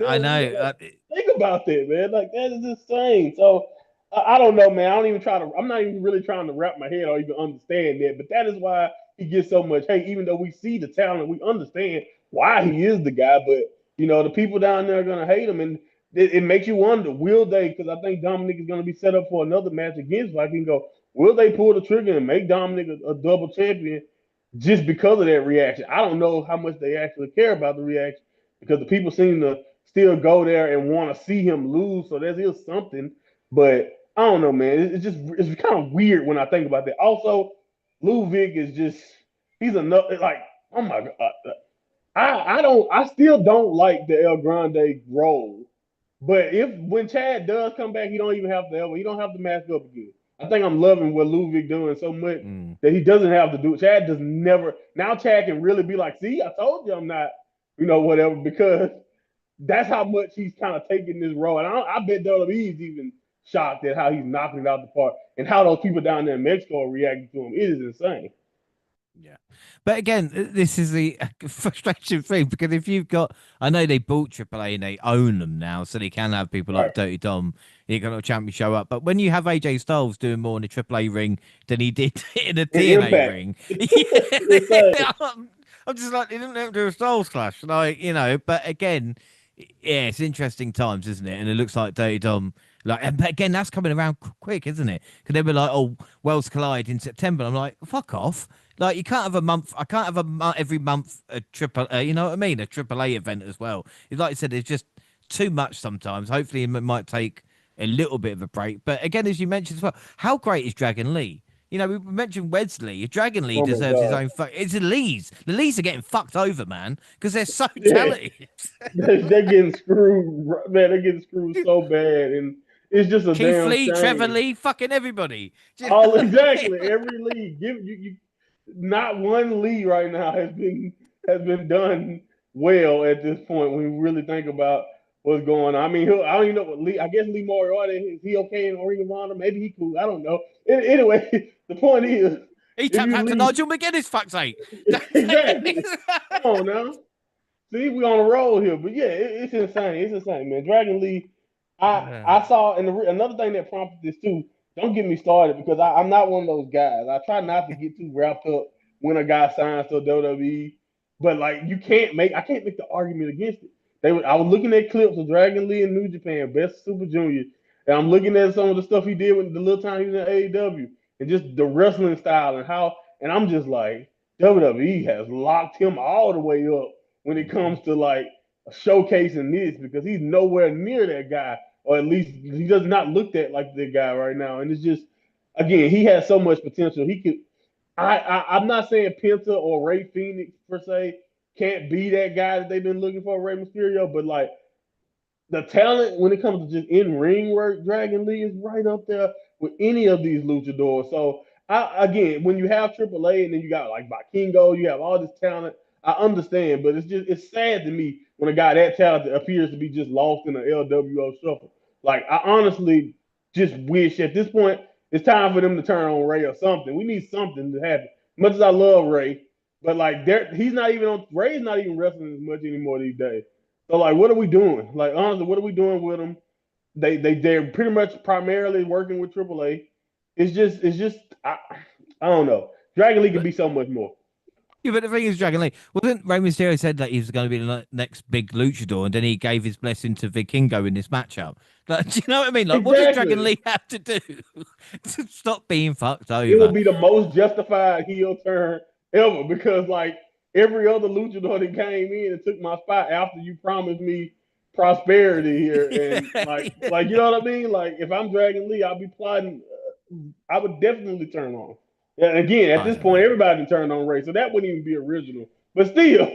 I know. Like, think about that, man. Like that is insane. So I don't know, man. I don't even try to. I'm not even really trying to wrap my head or even understand that. But that is why he gets so much hate. Even though we see the talent, we understand why he is the guy. But the people down there are gonna hate him, and it makes you wonder: will they? Because I think Dominic is gonna be set up for another match against Vikingo. Will they pull the trigger and make Dominic a double champion? Just because of that reaction. I don't know how much they actually care about the reaction, because the people seem to still go there and want to see him lose. So there's still something. But I don't know, man. It's kind of weird when I think about that. Also, Ludwig is just he's another like oh my god. I still don't like the El Grande role. But if when Chad does come back, he don't even have to ever he don't have to mask up again. I think I'm loving what Ludwig doing so much Mm. that he doesn't have to do it. Chad does never now Chad can really be like, see, I told you I'm not, whatever, because that's how much he's kind of taking this role. And I bet WWE's even shocked at how he's knocking it out the park and how those people down there in Mexico are reacting to him. It is insane. Yeah. But again, this is the frustration thing because if you've got, I know they bought AAA and they own them now, so they can have people Right. like Dirty Dom, you got a champion show up. But when you have AJ Styles doing more in the AAA ring than he did in a And TNA Impact. ring, Insane. I'm just like, they didn't have to do a Styles clash, like, but again, yeah, it's interesting times, isn't it? And it looks like Dirty Dom, but again, that's coming around quick, isn't it? Because they were like, oh, Worlds Collide in September. I'm like, fuck off. Like, you can't have a month. I can't have every month a triple. You know what I mean? A AAA event as well. It's like I said, it's just too much sometimes. Hopefully, it might take a little bit of a break. But again, as you mentioned as well, how great is Dragon Lee? We mentioned Wesley. Dragon Lee Oh my deserves his god. own. It's the Lees. The Lees are getting fucked over, man, because they're so Yeah. talented. They're getting screwed, man. They're getting screwed so bad, and it's just a Keith damn Lee, Trevor shame. Lee, fucking everybody. Do you know All what I exactly mean? every league. Not one league right now has been done well at this point when we really think about what's going on. I mean, I don't even know what Lee. I guess Lee Moriarty is he okay in Ring of Honor? Maybe he cool. I don't know. Anyway, the point is, He if tapped you out to leave Nigel McGuinness, fuck's sake. exactly, come on now. See, we on a roll here, but yeah, it's insane. It's insane, man. Dragon Lee, I saw, and another thing that prompted this too. Don't get me started because I'm not one of those guys. I try not to get too wrapped up when a guy signs to WWE, but like I can't make the argument against it. I was looking at clips of Dragon Lee in New Japan, Best Super Junior, and I'm looking at some of the stuff he did with the little time he was in AEW, and just the wrestling style and how, and I'm just like WWE has locked him all the way up when it comes to like showcasing this because he's nowhere near that guy, or at least he does not look that like that guy right now. And it's just, again, he has so much potential. He could. I'm not saying Penta or Ray Phoenix per se can't be that guy that they've been looking for, Ray Mysterio, but like the talent when it comes to just in ring work, Dragon Lee is right up there with any of these luchadors. So again, when you have AAA and then you got like Vikingo, you have all this talent. I understand, but it's sad to me when a guy that talented appears to be just lost in an LWO shuffle. Like I honestly just wish at this point it's time for them to turn on Ray or something. We need something to happen. Much as I love Ray, but like he's not even on Ray's not even wrestling as much anymore these days. So like, what are we doing? Like, honestly, what are we doing with them? They're pretty much primarily working with AAA. It's just I don't know. Dragon League can But be so much more. yeah, but the thing is, Dragon Lee wasn't Rey Mysterio said that he was going to be the next big luchador, and then he gave his blessing to Vikingo in this matchup. Like, do you know what I mean? Like, what does Dragon Exactly. Lee have to do to stop being fucked It would over? be the most justified heel turn ever because like every other luchador that came in and took my spot after you promised me prosperity here and like you know what I mean? Like if I'm Dragon Lee, I'll be plotting. I would definitely turn on. And again, at I this don't know. point, everybody can turn on Ray, so that wouldn't even be original. But still,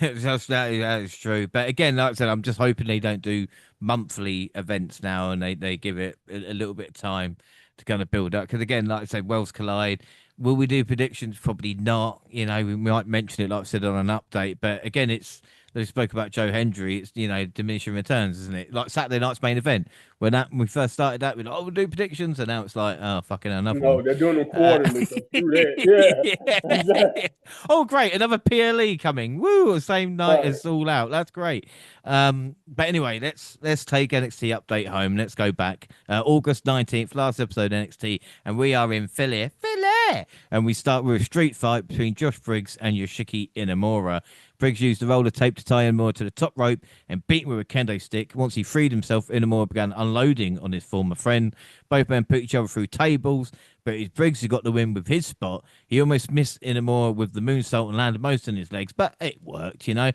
That is true. But again, like I said, I'm just hoping they don't do monthly events now and they give it a little bit of time to kind of build up. Because again, like I said, Worlds Collide. Will we do predictions? Probably not. We might mention it, like I said, on an update. But again, they spoke about Joe Hendry. It's diminishing returns, isn't it? Like Saturday night's main event. When we first started that, we're like, oh, we'll do predictions, and now it's like, oh, fucking another one. no, they're doing them Uh, quarterly, so screw that. Yeah, exactly. yeah. Oh, great. Another PLE coming. Woo, same night Right. as All Out. That's great. But anyway, let's take NXT update home. Let's go back. August 19th, last episode of NXT, and we are in Philly. Philly! And we start with a street fight between Josh Briggs and Yoshiki Inamora. Briggs used the roller tape to tie Inamura to the top rope and beat him with a kendo stick. Once he freed himself, Inamura began unloading on his former friend. Both men put each other through tables, but it's Briggs who got the win with his spot. He almost missed Inamura with the moonsault and landed most on his legs, but it worked. And I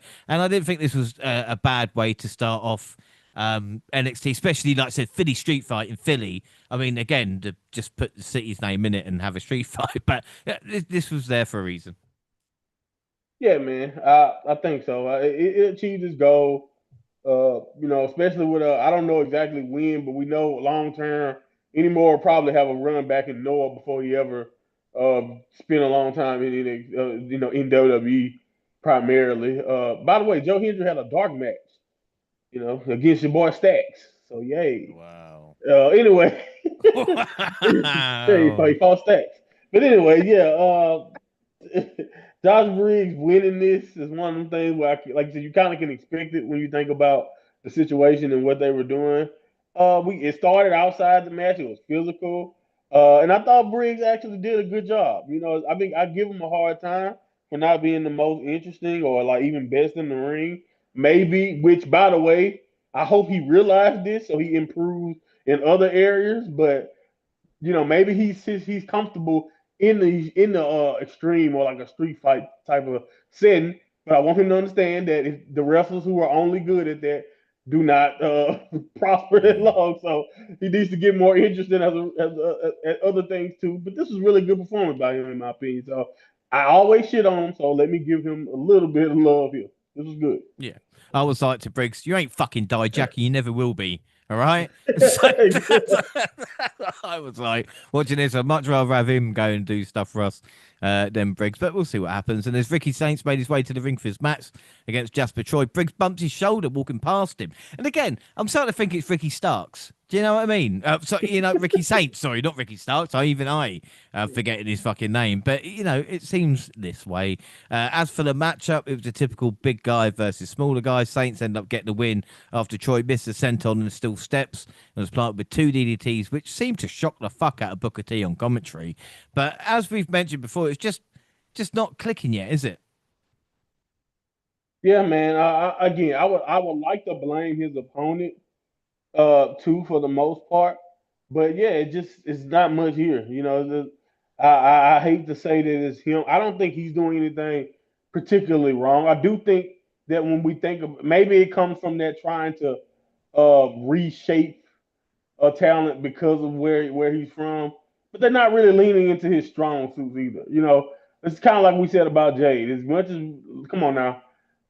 didn't think this was a bad way to start off NXT, especially like I said, Philly Street Fight in Philly. I mean, again, to just put the city's name in it and have a street fight, but this was there for a reason. Yeah, man. I think so. It achieved its goal. Especially with I don't know exactly when, but we know long term, Inamora will probably have a run back in Noah before he ever spent a long time in WWE primarily. By the way, Joe Hendry had a dark match, against your boy Stacks. So yay. Wow. Anyway, yeah, he Wow. fought Stacks. But anyway, yeah. Josh Briggs winning this is one of them things where, like you said, you kind of can expect it when you think about the situation and what they were doing. It started outside the match; it was physical, and I thought Briggs actually did a good job. I think I give him a hard time for not being the most interesting or like even best in the ring. Maybe, which by the way, I hope he realized this so he improves in other areas. But maybe he's comfortable in the extreme or like a street fight type of setting. But I want him to understand that if the wrestlers who are only good at that do not prosper that Mm. long. So he needs to get more interested at other things too. But this was really good performance by him, in my opinion. So I always shit on him. So let me give him a little bit of love here. This was good. Yeah. I was like to Briggs, you ain't fucking died, Jackie. You never will be. All right. So I was like, watching this, I'd much rather have him go and do stuff for us than Briggs. But we'll see what happens. And as Ricky Saints made his way to the ring for his match against Jasper Troy, Briggs bumped his shoulder walking past him. And again, I'm starting to think it's Ricky Starks. Do you know what I mean? Ricky Saints. Sorry, not Ricky Starks. I forgetting his fucking name. But it seems this way. As for the matchup, it was a typical big guy versus smaller guy. Saints end up getting the win after Troy missed a senton and steel steps and was planted with 2 DDTs, which seemed to shock the fuck out of Booker T on commentary. But as we've mentioned before, it's just not clicking yet, is it? Yeah, man. Again, I would like to blame his opponent too for the most part. But yeah, it's not much here. I hate to say that it's him. I don't think he's doing anything particularly wrong. I do think that when we think of maybe it comes from that trying to reshape a talent because of where he's from, but they're not really leaning into his strong suits either. It's kind of like we said about Jade. As much as come on now,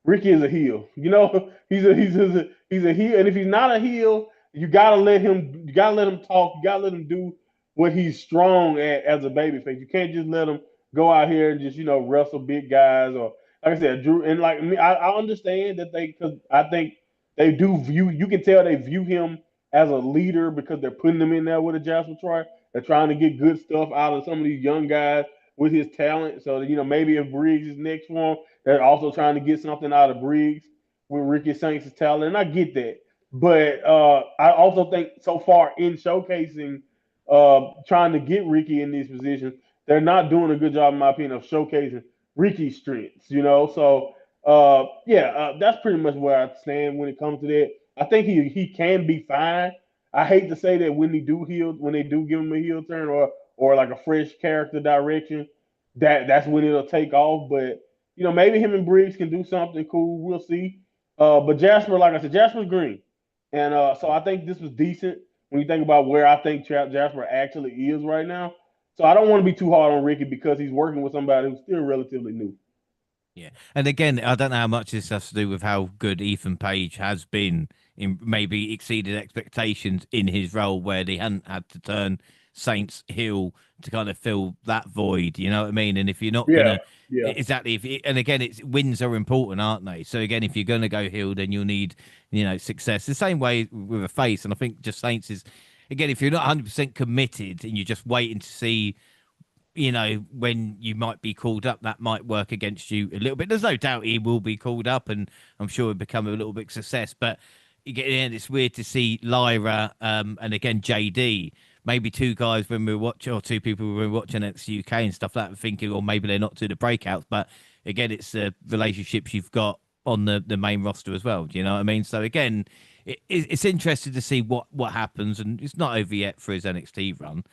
Ricky is a heel. He's a heel, and if he's not a heel, you gotta let him. You gotta let him talk. You gotta let him do what he's strong at as a babyface. You can't just let him go out here and just wrestle big guys or like I said, Drew. And like me, I understand that because I think they do view. You can tell they view him as a leader because they're putting him in there with a Jasper Troy. They're trying to get good stuff out of some of these young guys with his talent. So maybe if Briggs is next for him, they're also trying to get something out of Briggs with Ricky Saints' talent, and I get that. But I also think so far in showcasing, trying to get Ricky in these positions, they're not doing a good job, in my opinion, of showcasing Ricky's strengths. So that's pretty much where I stand when it comes to that. I think he can be fine. I hate to say that when they do give him a heel turn or like a fresh character direction, that's when it'll take off. But maybe him and Briggs can do something cool. We'll see. But Jasper, like I said, Jasper's green, and so I think this was decent when you think about where I think Jasper actually is right now. So I don't want to be too hard on Ricky because he's working with somebody who's still relatively new. Yeah. And again, I don't know how much this has to do with how good Ethan Page has been in maybe exceeded expectations in his role where they hadn't had to turn Saints heel to kind of fill that void. You know what I mean? And if you're not Yeah, gonna yeah. exactly and again it's wins are important, aren't they? So again, if you're gonna go heel, then you'll need, success. The same way with a face. And I think just Saints is again, if you're not 100% committed and you're just waiting to see when you might be called up, that might work against you a little bit. There's no doubt he will be called up, and I'm sure it'll become a little bit success. But again, it's weird to see Lyra and again JD, maybe two guys when we were watching, or two people when we were watching NXT UK and stuff like that, thinking, or maybe they're not to the breakouts. But again, it's the relationships you've got on the main roster as well. Do you know what I mean? So again, it's interesting to see what happens, and it's not over yet for his NXT run.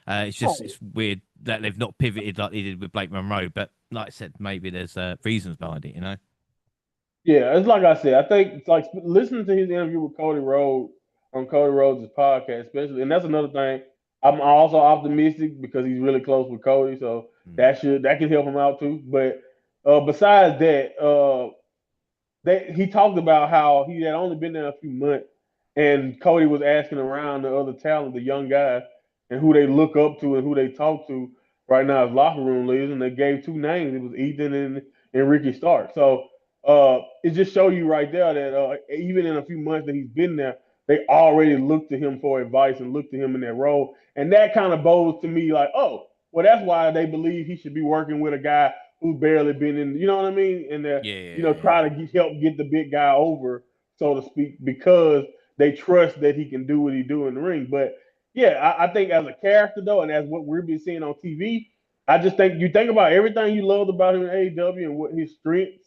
It's weird that they've not pivoted like they did with Blake Monroe, but like I said, maybe there's reasons behind it, Yeah, it's like I said. I think it's like listening to his interview with Cody Rhodes on Cody Rhodes' podcast, especially, and that's another thing. I'm also optimistic because he's really close with Cody, so Mm. that can help him out too. But besides that, he talked about how he had only been there a few months, and Cody was asking around the other talent, the young guys, and who they look up to and who they talk to right now as locker room leaders, and they gave two names. It was Ethan and Ricky Stark. So it just show you right there that even in a few months that he's been there, they already look to him for advice and look to him in that role, and that kind of bodes to me like, oh, well, that's why they believe he should be working with a guy who's barely been in. You know what I mean? And Yeah, yeah, yeah. try to help get the big guy over, so to speak, because they trust that he can do what he do in the ring. But yeah, I think as a character though, and as what we've been seeing on TV, I just think you think about everything you loved about him in AEW and what his strengths.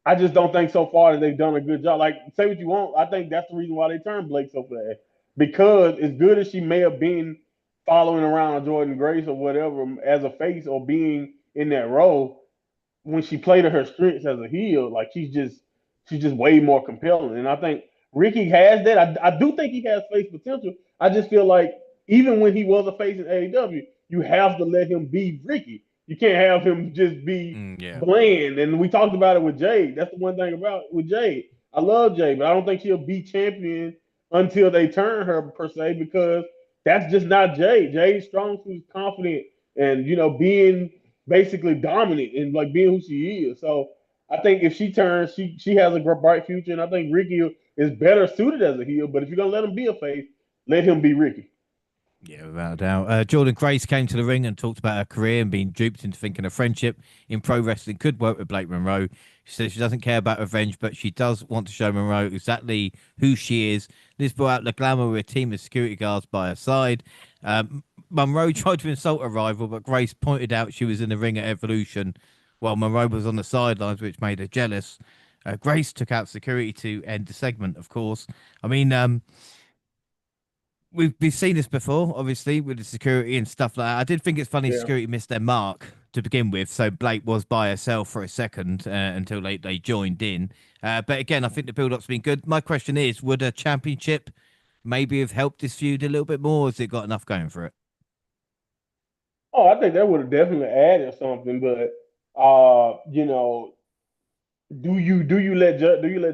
I just don't think so far that they've done a good job. Like, say what you want, I think that's the reason why they turned Blake so fast. Because as good as she may have been following around Jordan Grace or whatever as a face or being in that role, when she played to her strengths as a heel, like she's just way more compelling. And I think Ricky has that. I do think he has face potential. I just feel like even when he was a face in AEW, you have to let him be Ricky. You can't have him just be Yeah. bland. And we talked about it with Jade. That's the one thing about with Jade. I love Jade, but I don't think she'll be champion until they turn her per se because that's just not Jade. Jade's strong, she's confident, and being basically dominant and like being who she is. So I think if she turns, she has a bright future, and I think Ricky is better suited as a heel. But if you're gonna let him be a face, let him be Ricky. Yeah, without a doubt. Jordan Grace came to the ring and talked about her career and being duped into thinking a friendship in pro wrestling could work with Blake Monroe. She says she doesn't care about revenge, but she does want to show Monroe exactly who she is. This brought out the glamour with a team of security guards by her side. Monroe tried to insult her rival, but Grace pointed out she was in the ring at Evolution while Monroe was on the sidelines, which made her jealous. Grace took out security to end the segment, of course. I mean, we've seen this before, obviously, with the security and stuff like that. I did think it's funny Yeah. security missed their mark to begin with, so Blake was by herself for a second until they joined in. But again, I think the build-up's been good. My question is, would a championship maybe have helped this feud a little bit more? Or has it got enough going for it? Oh, I think that would have definitely added something. But do you let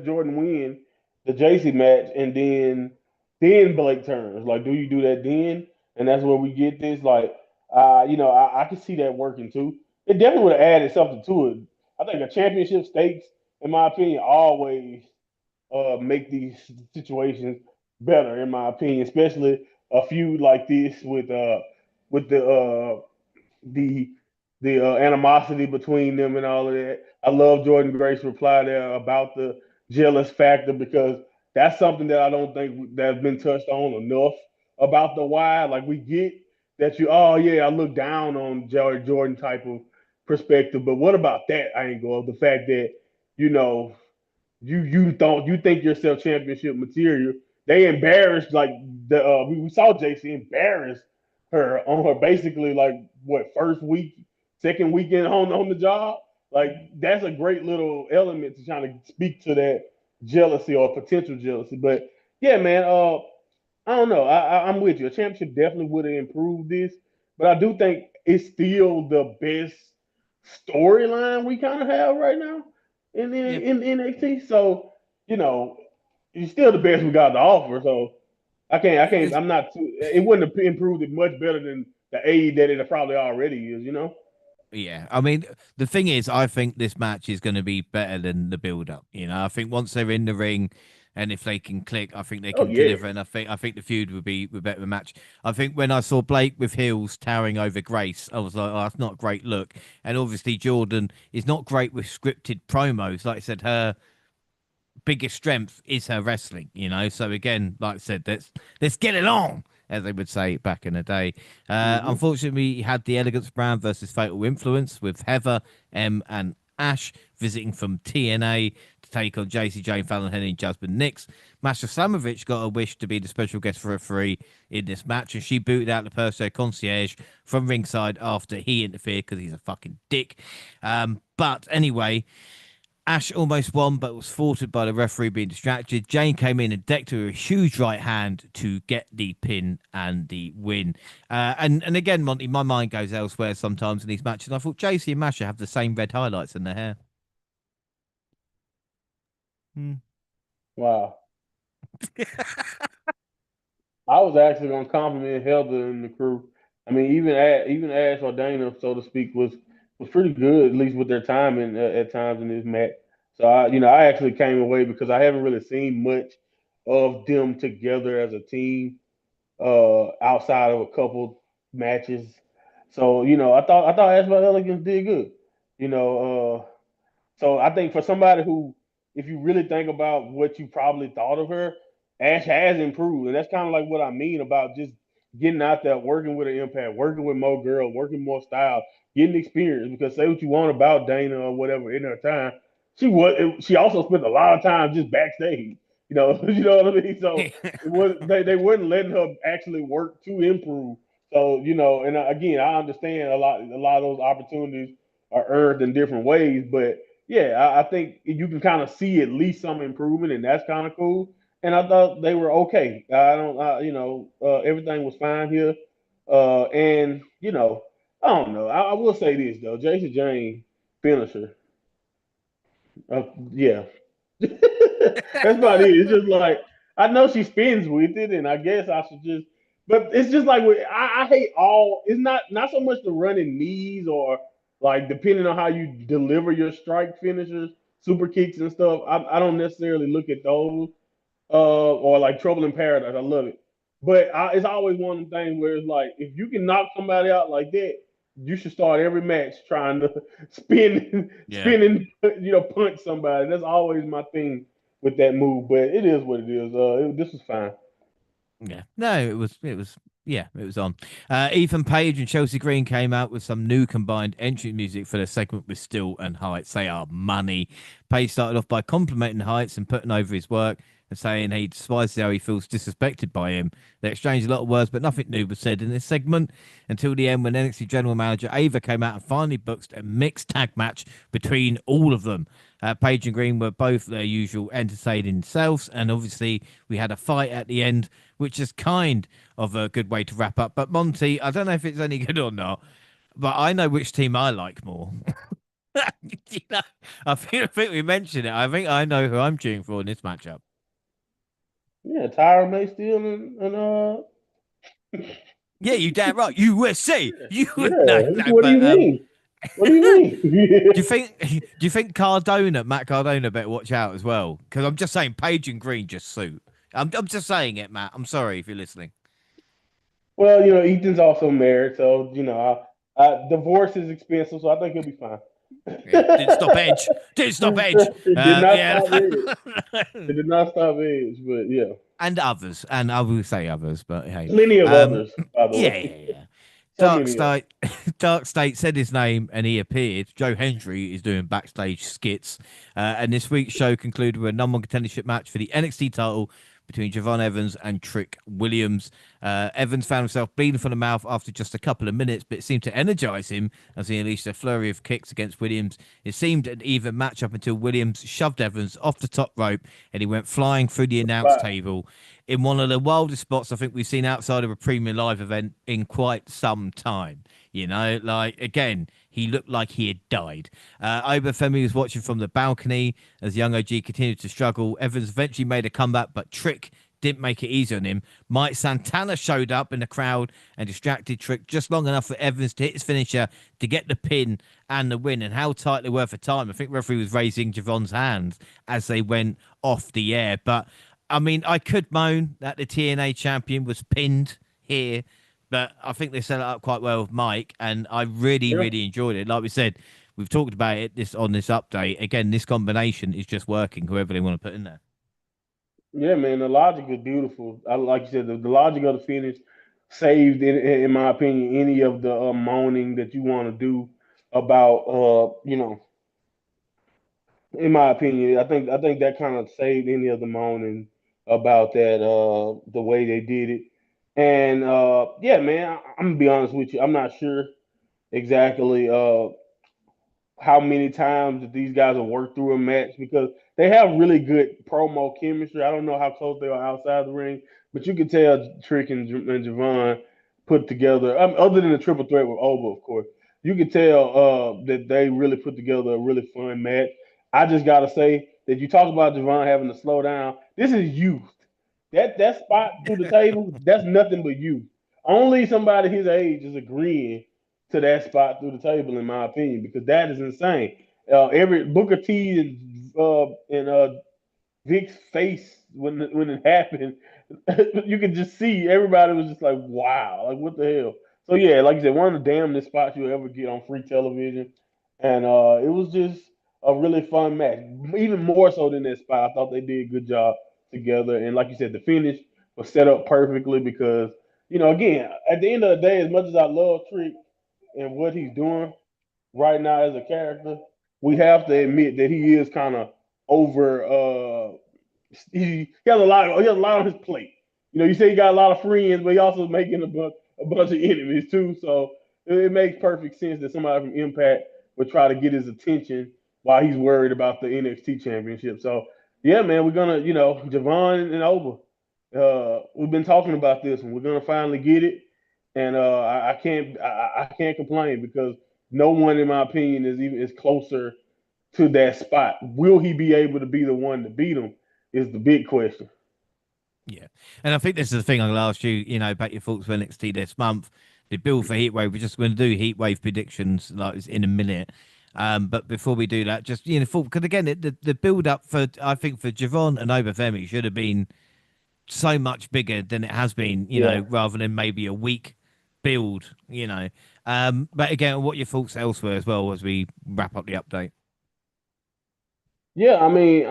Jordan win the JC match and then Blake turns? Like, do you do that then? And that's where we get this. Like, I can see that working too. It definitely would have added something to it. I think a championship stakes, in my opinion, always make these situations better, in my opinion, especially a feud like this with the animosity between them and all of that. I love Jordan Grace's reply there about the jealous factor because that's something that I don't think that's been touched on enough about the why. Like we get that oh yeah, I look down on Jared Jordan type of perspective, but what about that angle of the fact that you know you think yourself championship material. They embarrassed like we saw JC embarrass her on her basically like what first week, second weekend on the job. Like that's a great little element to trying to speak to that jealousy or potential jealousy. But yeah, man, I don't know. I'm with you. A championship definitely would have improved this, but I do think it's still the best storyline we kind of have right now Yeah. in NXT. So you know, it's still the best we got to offer. So I can't. It's, I'm not too. It wouldn't have improved it much better than the A that it probably already is. You know. yeah, I mean, the thing is, I think this match is going to be better than the build-up. I think once they're in the ring, and if they can click, I think they Oh can yeah. deliver. And I think the feud would better the match. I think when I saw Blake with heels towering over Grace, I was like, oh, that's not a great look. And obviously Jordan is not great with scripted promos. Like I said, her biggest strength is her wrestling. So again, like I said, let's get it on, as they would say back in the day. Mm-hmm. Unfortunately, we had the Elegance brand versus Fatal Influence with Heather, M, and Ash visiting from TNA to take on JC Jane Fallon Henry and Jasmine Nix. Masha Slamovich got a wish to be the special guest referee in this match, and she booted out the Perso concierge from ringside after he interfered because he's a fucking dick. But anyway, Ash almost won, but was thwarted by the referee being distracted. Jane came in and decked her with a huge right hand to get the pin and the win. And again, Monty, my mind goes elsewhere sometimes in these matches. And I thought JC and Masha have the same red highlights in their hair. Hmm. Wow. I was actually gonna compliment Heather and the crew. I mean, even Ash or Dana, so to speak, was pretty good, at least with their timing at times in this match. So I actually came away because I haven't really seen much of them together as a team outside of a couple matches. So I thought Ash Elegance did good. You know, so I think for somebody who, if you really think about what you probably thought of her, Ash has improved, and that's kind of like what I mean about just getting out there, working with an impact, working with more girls, working more style, getting experience. Because say what you want about Dana or whatever in her time, she also spent a lot of time just backstage. You know what I mean. So it was they weren't letting her actually work to improve. So and again, I understand a lot of those opportunities are earned in different ways, but yeah, I think you can kind of see at least some improvement, and that's kind of cool. And I thought they were okay. I don't, everything was fine here. And I don't know. I will say this though, Jason Jane finisher. Yeah, that's about it. It's just like I know she spins with it, and I guess I should just. But it's just like I hate all. It's not so much the running knees or like depending on how you deliver your strike finishers, super kicks and stuff. I don't necessarily look at those or like Trouble in Paradise. I love it, but it's always one of the things where it's like if you can knock somebody out like that, you should start every match trying to Yeah. punch somebody. That's always my thing with that move. But it is what it is. This was fine. Yeah. No, it was on. Ethan Page and Chelsea Green came out with some new combined entry music for the segment with Still and Heights. They are money. Page started off by complimenting Heights and putting over his work and saying he despises how he feels disrespected by him. They exchanged a lot of words, but nothing new was said in this segment until the end when NXT General Manager Ava came out and finally booked a mixed tag match between all of them. Page and Green were both their usual entertaining selves, and obviously we had a fight at the end, which is kind of a good way to wrap up. But Monty, I don't know if it's any good or not, but I know which team I like more. you know, I think we mentioned it. I think I know who I'm cheering for in this matchup. Yeah, Tyra May still and Yeah, you damn right. USA. You no, yeah. no, What do but you mean? What do you mean? do you think Cardona, Matt Cardona, better watch out as well? Because I'm just saying, Page and Green just suit. I'm just saying it, Matt. I'm sorry if you're listening. Well, Ethan's also married, so divorce is expensive, so I think he'll be fine. Yeah, didn't stop Edge. Didn't stop Edge. It did not Yeah, stop Edge. It did not stop Edge, but yeah, and others, and I will say others, but hey, plenty of um, others, by the yeah, way. yeah, yeah. So Dark many of State, Dark State said his name and he appeared. Joe Hendry is doing backstage skits, and this week's show concluded with a number one contendership match for the NXT title between Javon Evans and Trick Williams. Evans found himself bleeding from the mouth after just a couple of minutes, but it seemed to energize him as he unleashed a flurry of kicks against Williams. It seemed an even matchup until Williams shoved Evans off the top rope and he went flying through the announce Wow. table in one of the wildest spots I think we've seen outside of a premium live event in quite some time. You know, like again, he looked like he had died. Obafemi was watching from the balcony as young OG continued to struggle. Evans eventually made a comeback, but Trick didn't make it easy on him. Mike Santana showed up in the crowd and distracted Trick just long enough for Evans to hit his finisher to get the pin and the win. And how tight they were for time. I think referee was raising Javon's hands as they went off the air. But I mean, I could moan that the TNA champion was pinned here, but I think they set it up quite well with Mike, and I really, Yeah. really enjoyed it. Like we said, we've talked about it this on this update. Again, this combination is just working. Whoever they want to put in there. Yeah, man, the logic is beautiful. I like you said, the logic of the finish saved, in my opinion, any of the moaning that you want to do about, in my opinion, I think that kind of saved any of the moaning about that, the way they did it. And yeah, man, I'm gonna be honest with you, I'm not sure exactly how many times that these guys have worked through a match because they have really good promo chemistry. I don't know how close they are outside the ring, but you can tell Trick and Javon put together. Other than the triple threat with Oba, of course, you can tell that they really put together a really fun match. I just gotta say that you talk about Javon having to slow down. This is youth. That spot through the table, that's nothing but youth. Only somebody his age is agreeing to that spot through the table, in my opinion, because that is insane. Every Booker T and Vic's face when it happened, you could just see everybody was just like, "Wow, like what the hell?" So yeah, like you said, one of the damnest spots you'll ever get on free television, and it was just a really fun match. Even more so than that spot, I thought they did a good job together. And like you said, the finish was set up perfectly because again, at the end of the day, as much as I love Trick and what he's doing right now as a character, we have to admit that he is kind of over. He has a lot on his plate. You say he got a lot of friends, but he also making a bunch of enemies too. So it makes perfect sense that somebody from Impact would try to get his attention while he's worried about the NXT Championship. So yeah, man, we're gonna Javon and Oba. We've been talking about this, and we're gonna finally get it. And I can't complain because no one, in my opinion, is closer to that spot. Will he be able to be the one to beat him? Is the big question. Yeah, and I think this is the thing I'm going to ask you. About your thoughts for NXT this month. The bill for Heatwave. We're just going to do Heatwave predictions like it's in a minute. But before we do that, just because again, the build up for I think for Javon and Obafemi should have been so much bigger than it has been. Yeah. Rather than maybe a week build. But again, what are your thoughts elsewhere as well as we wrap up the update? Yeah, I mean,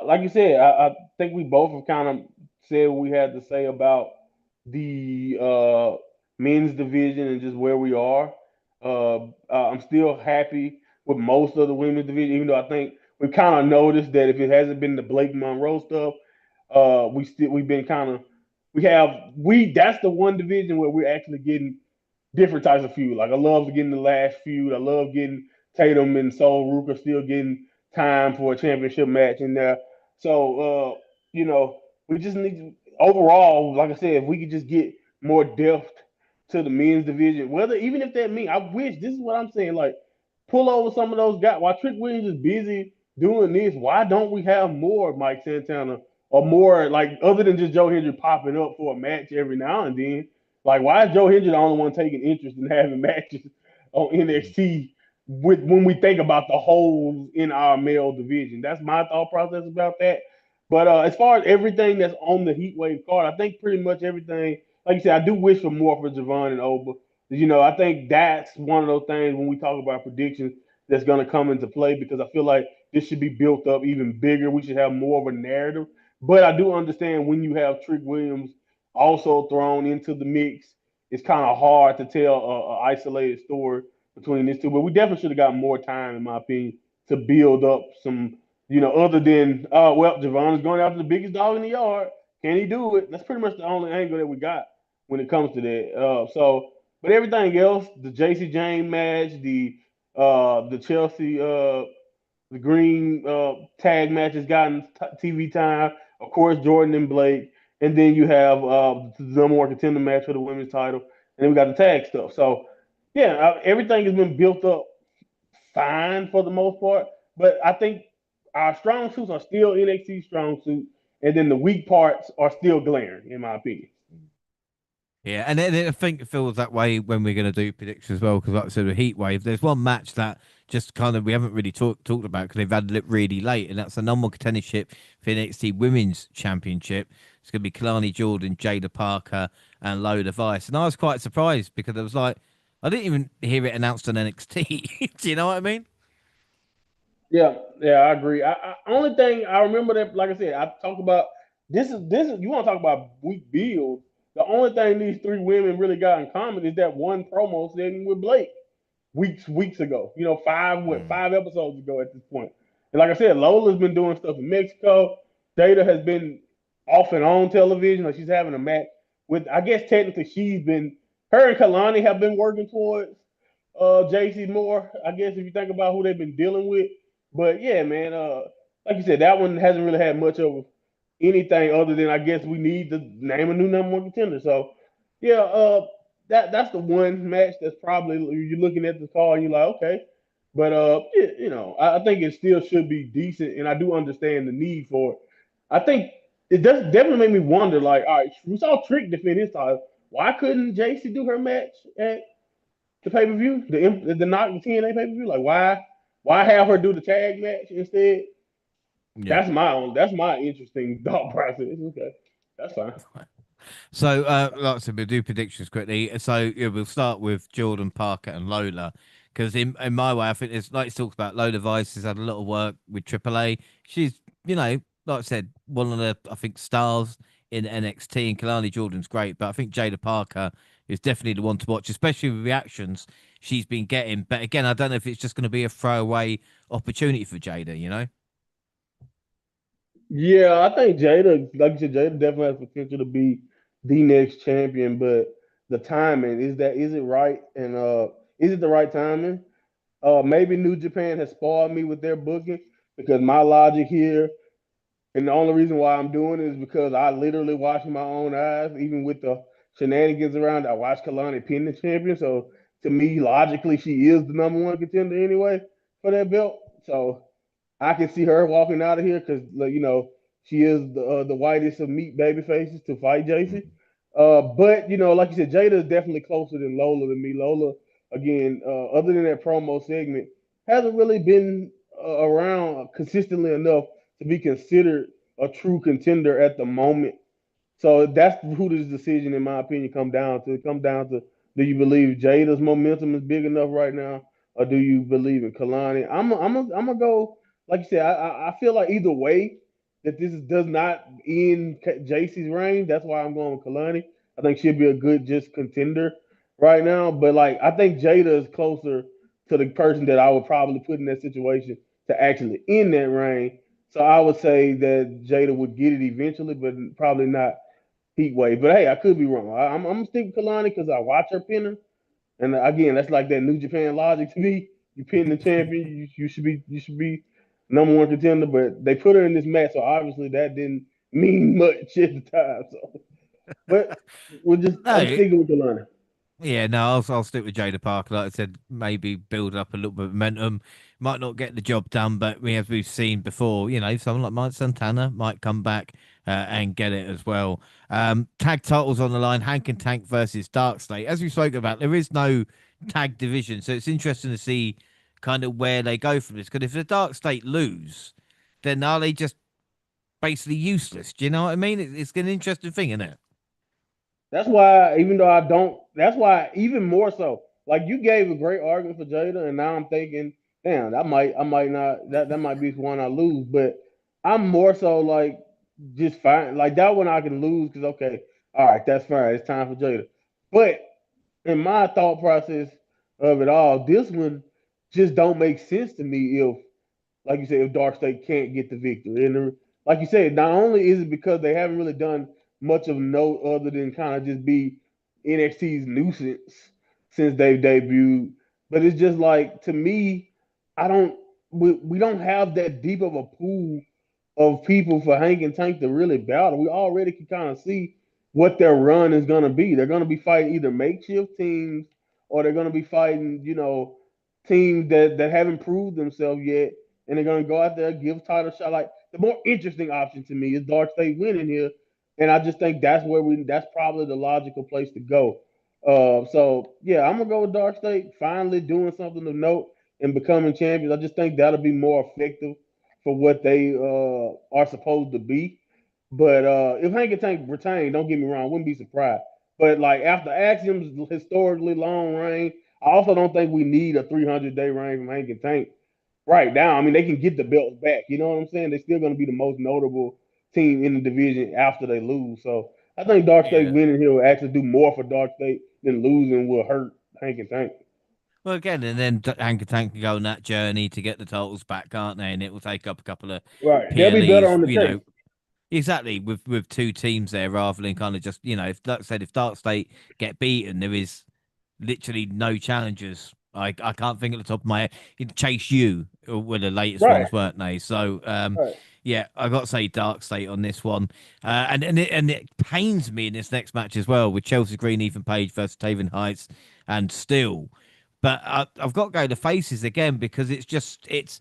like you said, I think we both have kind of said what we had to say about the men's division and just where we are. I'm still happy with most of the women's division, even though I think we've kind of noticed that if it hasn't been the Blake Monroe stuff, we've been kind of we that's the one division where we're actually getting different types of feud. Like I love getting the last feud. I love getting Tatum and Soul Ruka still getting time for a championship match in there. So we just need overall, like I said, if we could just get more depth to the men's division, whether even if that means I wish this is what I'm saying, like pull over some of those guys. While Trick Williams is busy doing this, why don't we have more Mike Santana or more like other than just Joe Hendry popping up for a match every now and then? Like, why is Joe Hendry the only one taking interest in having matches on NXT when we think about the holes in our male division? That's my thought process about that. But as far as everything that's on the Heatwave card, I think pretty much everything. Like you said, I do wish for more for Javon and Oba. I think that's one of those things when we talk about predictions that's going to come into play because I feel like this should be built up even bigger. We should have more of a narrative. But I do understand when you have Trick Williams also thrown into the mix, it's kind of hard to tell a isolated story between these two. But we definitely should have got more time, in my opinion, to build up some, other than, Javon is going after the biggest dog in the yard. Can he do it? That's pretty much the only angle that we got when it comes to that. But everything else, the JC James match, the Chelsea the Green tag match has gotten TV time. Of course, Jordan and Blake, and then you have the number one contender match for the women's title, and then we got the tag stuff. So yeah, everything has been built up fine for the most part. But I think our strong suits are still NXT strong suit, and then the weak parts are still glaring, in my opinion. Yeah, and then I think it feels that way when we're going to do predictions as well. Because, like I said, with Heat Wave, there's one match that just kind of we haven't really talked about because they've had it really late, and that's the number one contendership for NXT Women's Championship. It's going to be Kalani Jordan, Jada Parker, and Lola Vice. And I was quite surprised because I was like, I didn't even hear it announced on NXT. Do you know what I mean? Yeah, yeah, I agree. Only thing I remember that, like I said, I talk about this is you want to talk about weak build. The only thing these three women really got in common is that one promo segment with Blake weeks ago. 5 episodes ago at this point. And like I said, Lola's been doing stuff in Mexico. Data has been off and on television. Like she's having a match with. I guess technically she's been. Her and Kalani have been working towards JC Moore, I guess if you think about who they've been dealing with. But yeah, man, like you said, that one hasn't really had much of anything other than I guess we need to name a new number one contender. So yeah, that's the one match that's probably you're looking at the call and you're like, okay. But yeah, I think it still should be decent, and I do understand the need for it. I think it does definitely make me wonder, like, all right, we saw Trick defend his title. Why couldn't JC do her match at the pay per view, the knock the TNA pay per view? Like, why have her do the tag match instead? Yeah. That's my interesting thought process. Okay, that's fine. So, like I said, we'll do predictions quickly. So, yeah, we'll start with Jordan, Parker, and Lola. Because in my way, I think it's like talks about Lola Vice has had a lot of work with AAA. She's, like I said, one of the, I think, stars in NXT. And Kalani Jordan's great. But I think Jada Parker is definitely the one to watch, especially with reactions she's been getting. But again, I don't know if it's just going to be a throwaway opportunity for Jada. Yeah, I think Jada, like you said, Jada definitely has potential to be the next champion, but the timing is it right, and is it the right timing? Maybe New Japan has spoiled me with their booking because my logic here, and the only reason why I'm doing it is because I literally watch my own eyes, even with the shenanigans around. I watched Kalani pin the champion, so to me, logically, she is the number one contender anyway for that belt. So I can see her walking out of here because she is the whitest of meat baby faces to fight JC. But like you said, Jada is definitely closer than Lola to me. Lola, again, other than that promo segment, hasn't really been around consistently enough to be considered a true contender at the moment. So that's who this decision, in my opinion, come down to. It come down to, do you believe Jada's momentum is big enough right now, or do you believe in Kalani? I'm gonna go, like you said. I feel like either way that does not end JC's reign. That's why I'm going with Kalani. I think she'll be a good just contender right now. But like I think Jada is closer to the person that I would probably put in that situation to actually end that reign. So I would say that Jada would get it eventually, but probably not heat wave. But hey, I could be wrong. I'm gonna stick with Kalani because I watch her pin her, and again, that's like that New Japan logic to me. You pin the champion, you should be number one contender. But they put her in this match, so obviously that didn't mean much at the time. So, but I'm No, sticking with Kalani. yeah, no, I'll stick with Jada Parker. Like I said, maybe build up a little bit of momentum. Might not get the job done, but as we've seen before, someone like Mike Santana might come back and get it as well. Tag titles on the line: Hank and Tank versus Dark State. As we spoke about, there is no tag division, so it's interesting to see kind of where they go from this. Because if the Dark State lose, then are they just basically useless? Do you know what I mean? It's an interesting thing, isn't it? That's why, even though I don't, that's why even more so. Like you gave a great argument for Jada, and now I'm thinking, damn, I might not, that might be one I lose. But I'm more so like just fine. Like that one I can lose because okay, all right, that's fine. It's time for Jada. But in my thought process of it all, this one just don't make sense to me if, like you said, if Dark State can't get the victory. And like you said, not only is it because they haven't really done much of note other than kind of just be NXT's nuisance since they've debuted, but it's just like to me, I don't we don't have that deep of a pool of people for Hank and Tank to really battle. We already can kind of see what their run is going to be. They're going to be fighting either makeshift teams or they're going to be fighting, teams that haven't proved themselves yet, and they're going to go out there give title shot. Like the more interesting option to me is Dark State winning here, and I just think that's probably the logical place to go. So yeah, I'm gonna go with Dark State finally doing something of note and becoming champions. I just think that'll be more effective for what they are supposed to be. But if Hank and Tank retain, don't get me wrong, I wouldn't be surprised. But like after Axiom's historically long reign, I also don't think we need a 300-day reign from Hank and Tank right now. I mean, they can get the belts back. You know what I'm saying? They're still going to be the most notable team in the division after they lose. So I think Dark State Yeah. winning here will actually do more for Dark State than losing will hurt Hank and Tank. Well, again, and then Hank and Tank can go on that journey to get the titles back, can't they? And it will take up a couple of Right. They'll be better peonies, on the tape. exactly with two teams there rather than kind of just, if like I said, if Dark State get beaten, there is literally no challengers I can't think at the top of my head. Chase U were the latest Right, ones, weren't they? So right. yeah, I got to say Dark State on this one, and it pains me in this next match as well with Chelsea Green, Ethan Page versus Taven Heights, and still, but I've got to go to faces again because it's.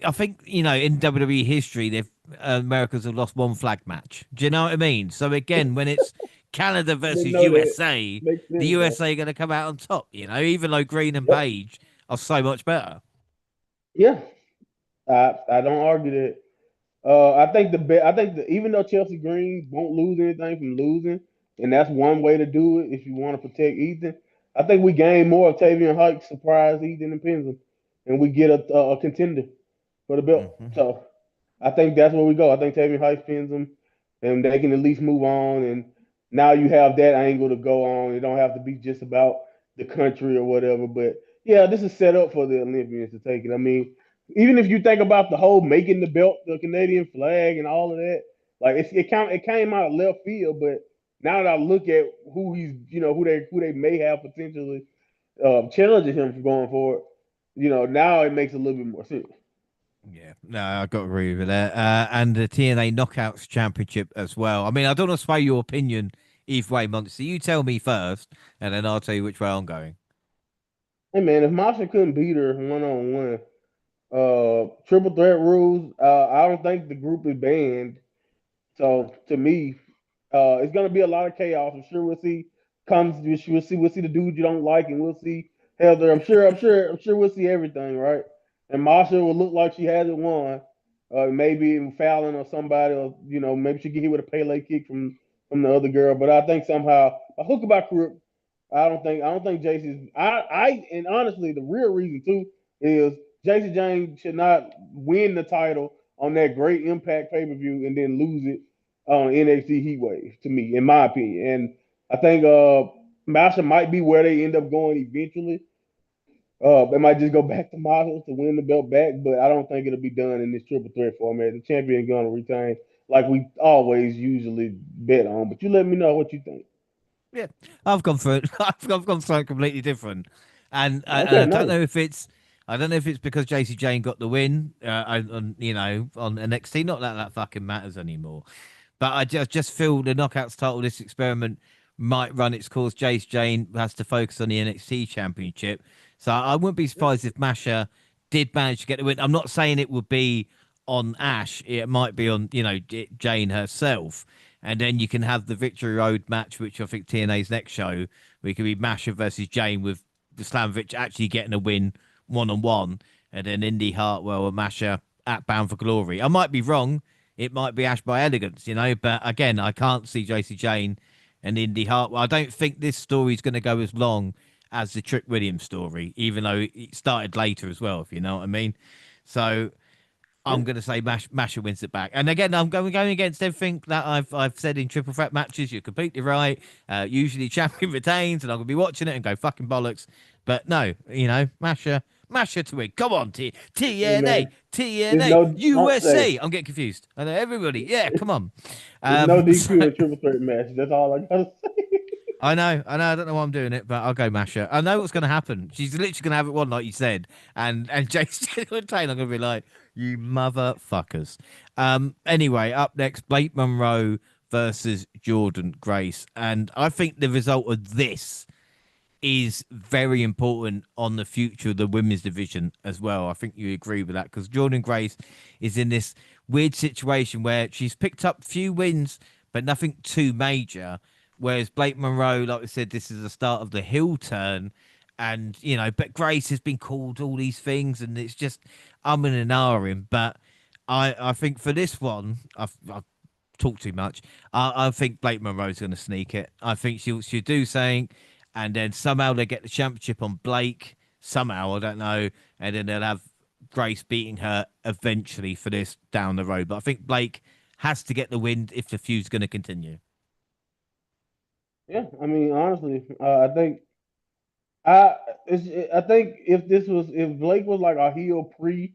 I think in WWE history, they've Americans have lost one flag match. Do you know what I mean? So again, when it's Canada I didn't versus know that. USA, Makes the sense though. USA are going to come out on top. Even though Green and Yep. Page are so much better. Yeah, I don't argue that. I think even though Chelsea Green won't lose anything from losing, and that's one way to do it if you want to protect Ethan. I think we gain more if Tavian Hike surprise Ethan and pins him, and we get a contender for the belt. Hmm. So I think that's where we go. I think Tavian Hike pins him, and they can at least move on. And now you have that angle to go on. It don't have to be just about the country or whatever. But yeah, this is set up for the Olympians to take it. I mean, even if you think about the whole making the belt, the Canadian flag, and all of that, like it came out of left field. But now that I look at who he's, who they may have potentially challenging him for going forward, now it makes a little bit more sense. Yeah, no, I got to agree with that. And the TNA Knockouts Championship as well. I mean, I don't want to sway your opinion either way, Monty. You tell me first, and then I'll tell you which way I'm going. Hey man, if Masha couldn't beat her 1-on-1, triple threat rules, I don't think the group is banned. So to me, it's gonna be a lot of chaos. I'm sure we'll see the dude you don't like, and we'll see Heather. I'm sure we'll see everything, right? And Masha will look like she hasn't won. Maybe Fallon or somebody, or maybe she get hit with a Pele kick from the other girl. But I think somehow a hook about Crook. I don't think JC's. And honestly, the real reason too is JC James should not win the title on that great Impact pay per view and then lose it on NXT Heatwave. To me, in my opinion, and I think Masha might be where they end up going eventually. They might just go back to Masha to win the belt back, but I don't think it'll be done in this triple threat format. The champion gonna retain like we always usually bet on. But you let me know what you think. Yeah, I've gone for it. I've gone for something completely different, and Okay, I don't nice. know if it's because JC Jane got the win on NXT. Not that that fucking matters anymore. But I just feel the Knockouts title, this experiment might run its course. Jace Jane has to focus on the NXT Championship. So I wouldn't be surprised if Masha did manage to get the win. I'm not saying it would be on Ash. It might be on, Jane herself. And then you can have the Victory Road match, which I think TNA's next show, where it could be Masha versus Jane with the Slamovich actually getting a win 1-on-1. And then Indy Hartwell and Masha at Bound for Glory. I might be wrong. It might be Ash by Elegance, but again, I can't see JC Jane and Indy Hartwell. I don't think this story is going to go as long as the Trick Williams story, even though it started later as well, if you know what I mean. So Yeah. I'm going to say Masha wins it back. And again, I'm going against everything that I've said in triple threat matches. You're completely right. Usually champion retains, and I'm going to be watching it and go fucking bollocks. But no, Masha to win. Come on, Hey TNA, man, there's TNA, no USA. I'm getting confused. I know everybody. Yeah, come on. there's no So DQ in triple threat match. That's all I gotta say. I know, I don't know why I'm doing it, but I'll go Masha. I know what's going to happen. She's literally going to have it one, like you said, and Jason and Taylor are going to be like, "You motherfuckers." Anyway, up next, Blake Monroe versus Jordan Grace, and I think the result of this is very important on the future of the women's division as well. I think you agree with that because Jordan Grace is in this weird situation where she's picked up few wins, but nothing too major. Whereas Blake Monroe, like I said, this is the start of the heel turn. And, but Grace has been called all these things, and it's just in and ahhing. But I think for this one, I've talk too much. I think Blake Monroe's going to sneak it. I think she'll do something, and then somehow they get the championship on Blake. Somehow I don't know, and then they'll have Grace beating her eventually for this down the road. But I think Blake has to get the win if the feud's going to continue. Yeah, I mean, honestly, I I think if Blake was like a heel pre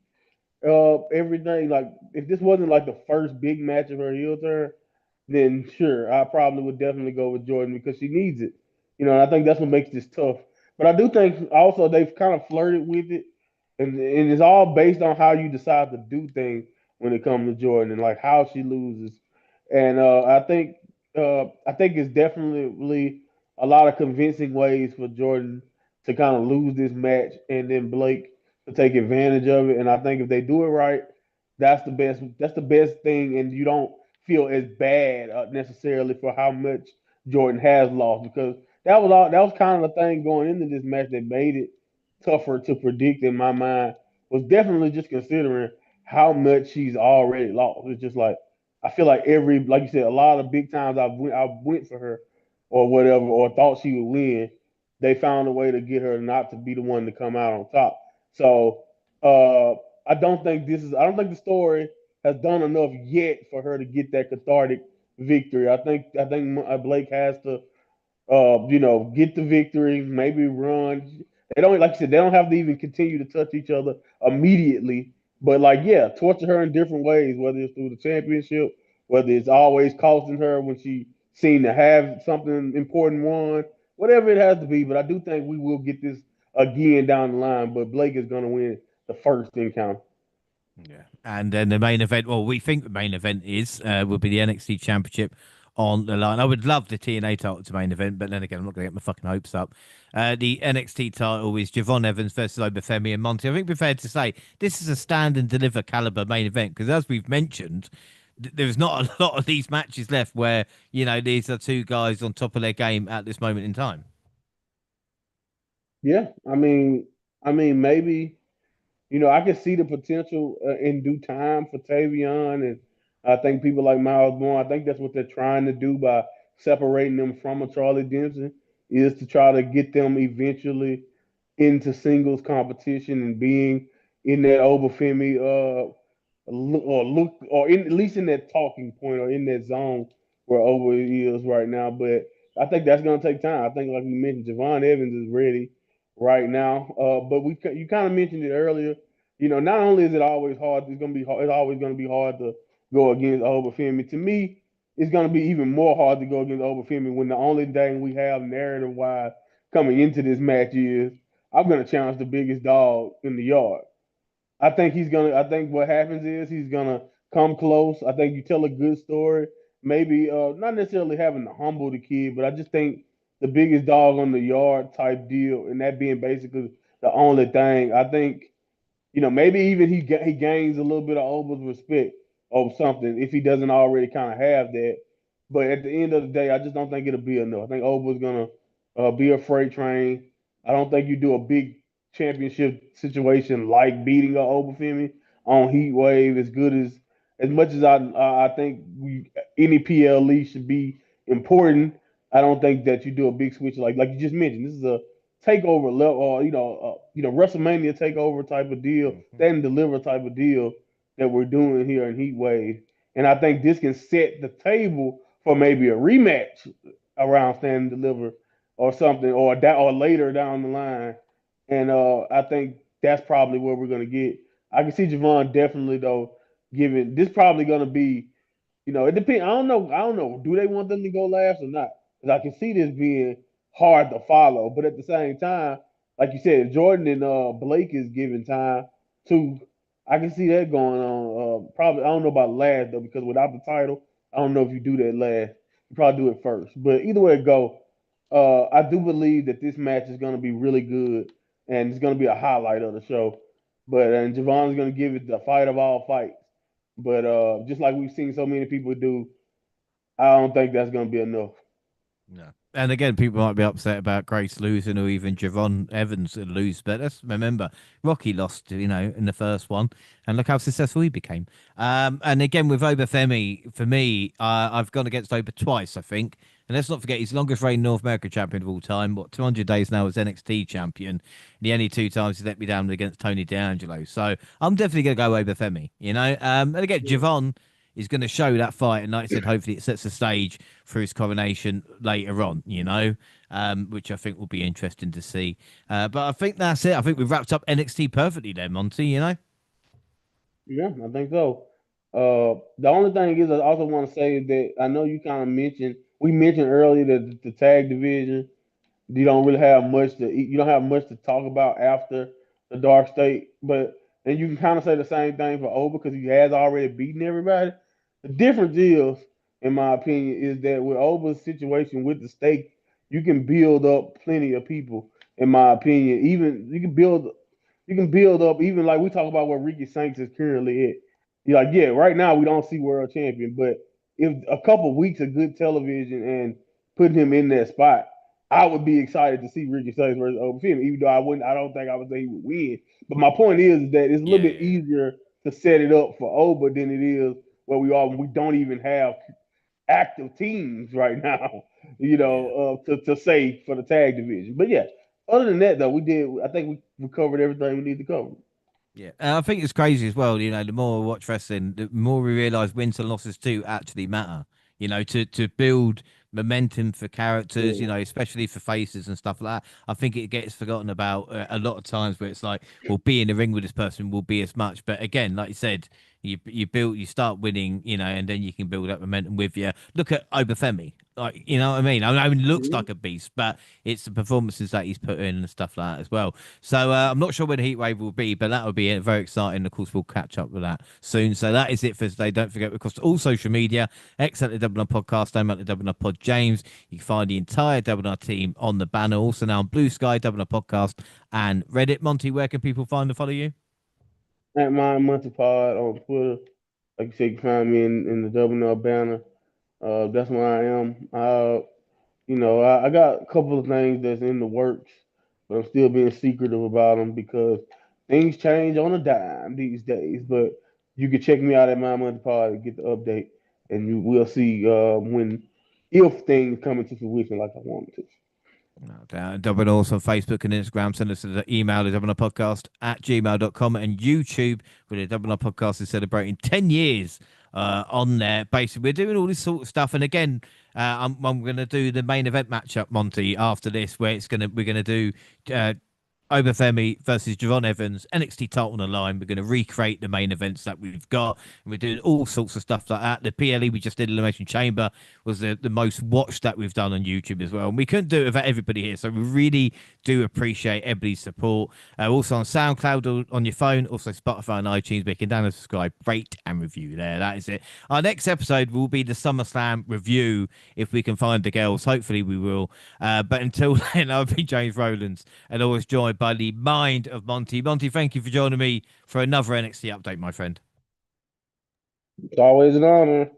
everything, like if this wasn't like the first big match of her heel turn, then sure, I probably would definitely go with Jordan because she needs it. And I think that's what makes this tough. But I do think also they've kind of flirted with it, and it's all based on how you decide to do things when it comes to Jordan and like how she loses. And I think it's definitely a lot of convincing ways for Jordan to kind of lose this match, and then Blake to take advantage of it. And I think if they do it right, that's the best. That's the best thing, and you don't feel as bad necessarily for how much Jordan has lost because that was all. That was kind of the thing going into this match that made it tougher to predict in my mind. Was definitely just considering how much she's already lost. It's just like I feel like like you said, a lot of big times I went for her or whatever, or thought she would win. They found a way to get her not to be the one to come out on top. So uh, I don't think the story has done enough yet for her to get that cathartic victory. I think Blake has to get the victory, maybe run. They don't, like you said, they don't have to even continue to touch each other immediately. But like, yeah, torture her in different ways, whether it's through the championship, whether it's always costing her when she seemed to have something important won, whatever it has to be. But I do think we will get this again down the line. But Blake is going to win the first encounter. Yeah. And then the main event, well, we think the main event will be the NXT Championship on the line. I would love the TNA title to main event, but then again, I'm not going to get my fucking hopes up. The NXT title is Javon Evans versus Obafemi and Monty. I think we're fair to say this is a stand and deliver caliber main event because, as we've mentioned, there's not a lot of these matches left where these are two guys on top of their game at this moment in time. Yeah, maybe. I can see the potential in due time for Tavion, and I think people like Miles Bourne. I think that's what they're trying to do by separating them from a Charlie Dempsey, is to try to get them eventually into singles competition and being in that Obafemi at least in that talking point or in that zone where Oba is right now. But I think that's going to take time. I think, like we mentioned, Javon Evans is ready right now. But you kind of mentioned it earlier. Not only is it always hard, it's always going to be hard to go against Obafemi. To me, it's going to be even more hard to go against Obafemi when the only thing we have narrative wise coming into this match is I'm going to challenge the biggest dog in the yard. I think what happens is he's gonna come close. I think you tell a good story. Maybe not necessarily having to humble the kid, but I just think the biggest dog on the yard type deal, and that being basically the only thing. I think maybe even he gains a little bit of Oba's respect or something if he doesn't already kind of have that. But at the end of the day, I just don't think it'll be enough. I think Oba's gonna be a freight train. I don't think you do a big championship situation like beating a Obafemi on Heat Wave as much as I think any PLE should be important. I don't think that you do a big switch like you just mentioned. This is a takeover level, or WrestleMania takeover type of deal, Mhm. stand and deliver type of deal that we're doing here in Heat Wave. And I think this can set the table for maybe a rematch around stand and deliver or something, or later down the line. And I think that's probably where we're gonna get. I can see Javon definitely though giving this probably gonna be it depends. I don't know. I don't know. Do they want them to go last or not? Because I can see this being hard to follow. But at the same time, like you said, Jordan and Blake is giving time too. I can see that going on. Probably I don't know about last though, because without the title, I don't know if you do that last. You probably do it first. But either way it go, I do believe that this match is going to be really good and it's going to be a highlight of the show. But and Javon's going to give it the fight of all fights. But just like we've seen so many people do, I don't think that's going to be enough. No. And again, people might be upset about Grace losing or even Javon Evans lose, but let's remember Rocky lost, in the first one, and look how successful he became. And again, with Obafemi, for me, I've gone against Oba twice, I think. And let's not forget, he's the longest reigning North American champion of all time. What, 200 days now as NXT champion. The only two times he let me down against Tony D'Angelo. So I'm definitely going to go Obafemi. And again, Yeah. Javon is going to show that fight. And like I said, hopefully it sets the stage for his coronation later on, which I think will be interesting to see. But I think that's it. I think we've wrapped up NXT perfectly there, Monty. Yeah, I think so. The only thing is, I also want to say that I know you kind of we mentioned earlier that the tag division. You don't really have much to eat. You don't have much to talk about after the dark state. But and you can kind of say the same thing for Oba because he has already beaten everybody. The difference is, in my opinion, is that with Oba's situation with the stake, you can build up plenty of people. In my opinion, even you can build up even like we talk about where Ricky Saints is currently at. You're like, yeah, right now we don't see world champion, but if a couple weeks of good television and putting him in that spot, I would be excited to see Ricky Saints versus Open Finn, even though I wouldn't. I don't think I would say he would win. But my point is that it's a little Yeah, bit yeah, easier to set it up for Oba than it is where we are when we don't even have active teams right now. yeah. To say for the tag division. But yeah, other than that though, we did. I think we covered everything we need to cover. Yeah, and I think it's crazy as well. You know, the more we watch wrestling, the more we realize wins and losses too actually matter. You know, to build momentum for characters. You Yeah. know, especially for faces and stuff like that. I think it gets forgotten about a lot of times where it's like, well, be in the ring with this person will be as much. But again, like you said, you start winning. You know, and then you can build up momentum with you. Look at Obafemi. Like, you know what I mean? I mean, he looks Mhm. like a beast, but it's the performances that he's put in and stuff like that as well. So I'm not sure when the heat wave will be, but that will be very exciting. Of course, we'll catch up with that soon. So that is it for today. Don't forget, across all social media, X at the Double R Podcast, I'm at the Double R Pod James. You can find the entire Double R team on the banner. Also now on Blue Sky, Double R Podcast, and Reddit. Monty, where can people find and follow you? At my monthly pod on Twitter. Like you said, you can find me in the Double Up banner. That's where I am. I got a couple of things that's in the works, but I'm still being secretive about them because things change on a dime these days. But you can check me out at my monthly pod and get the update, and you will see when if things come into fruition like I want them to. Double also on Facebook and Instagram. Send us an email to double podcast at gmail.com and YouTube, where the Double R Podcast is celebrating 10 years on there. Basically, we're doing all this sort of stuff. And again, I'm going to do the main event matchup, Monty, after this, where we're going to do uh, Obafemi versus Javon Evans, NXT title on the line. We're going to recreate the main events that we've got. And we're doing all sorts of stuff like that. The PLE we just did, Elimination Chamber, was the most watched that we've done on YouTube as well. And we couldn't do it without everybody here. So we really do appreciate everybody's support. Also on SoundCloud on your phone, also Spotify and iTunes. We can download, subscribe, rate, and review there. That is it. Our next episode will be the SummerSlam review if we can find the girls. Hopefully we will. But until then, I'll be James Rowlands and always joined by the mind of Monty. Monty, thank you for joining me for another NXT update, my friend. It's always an honor.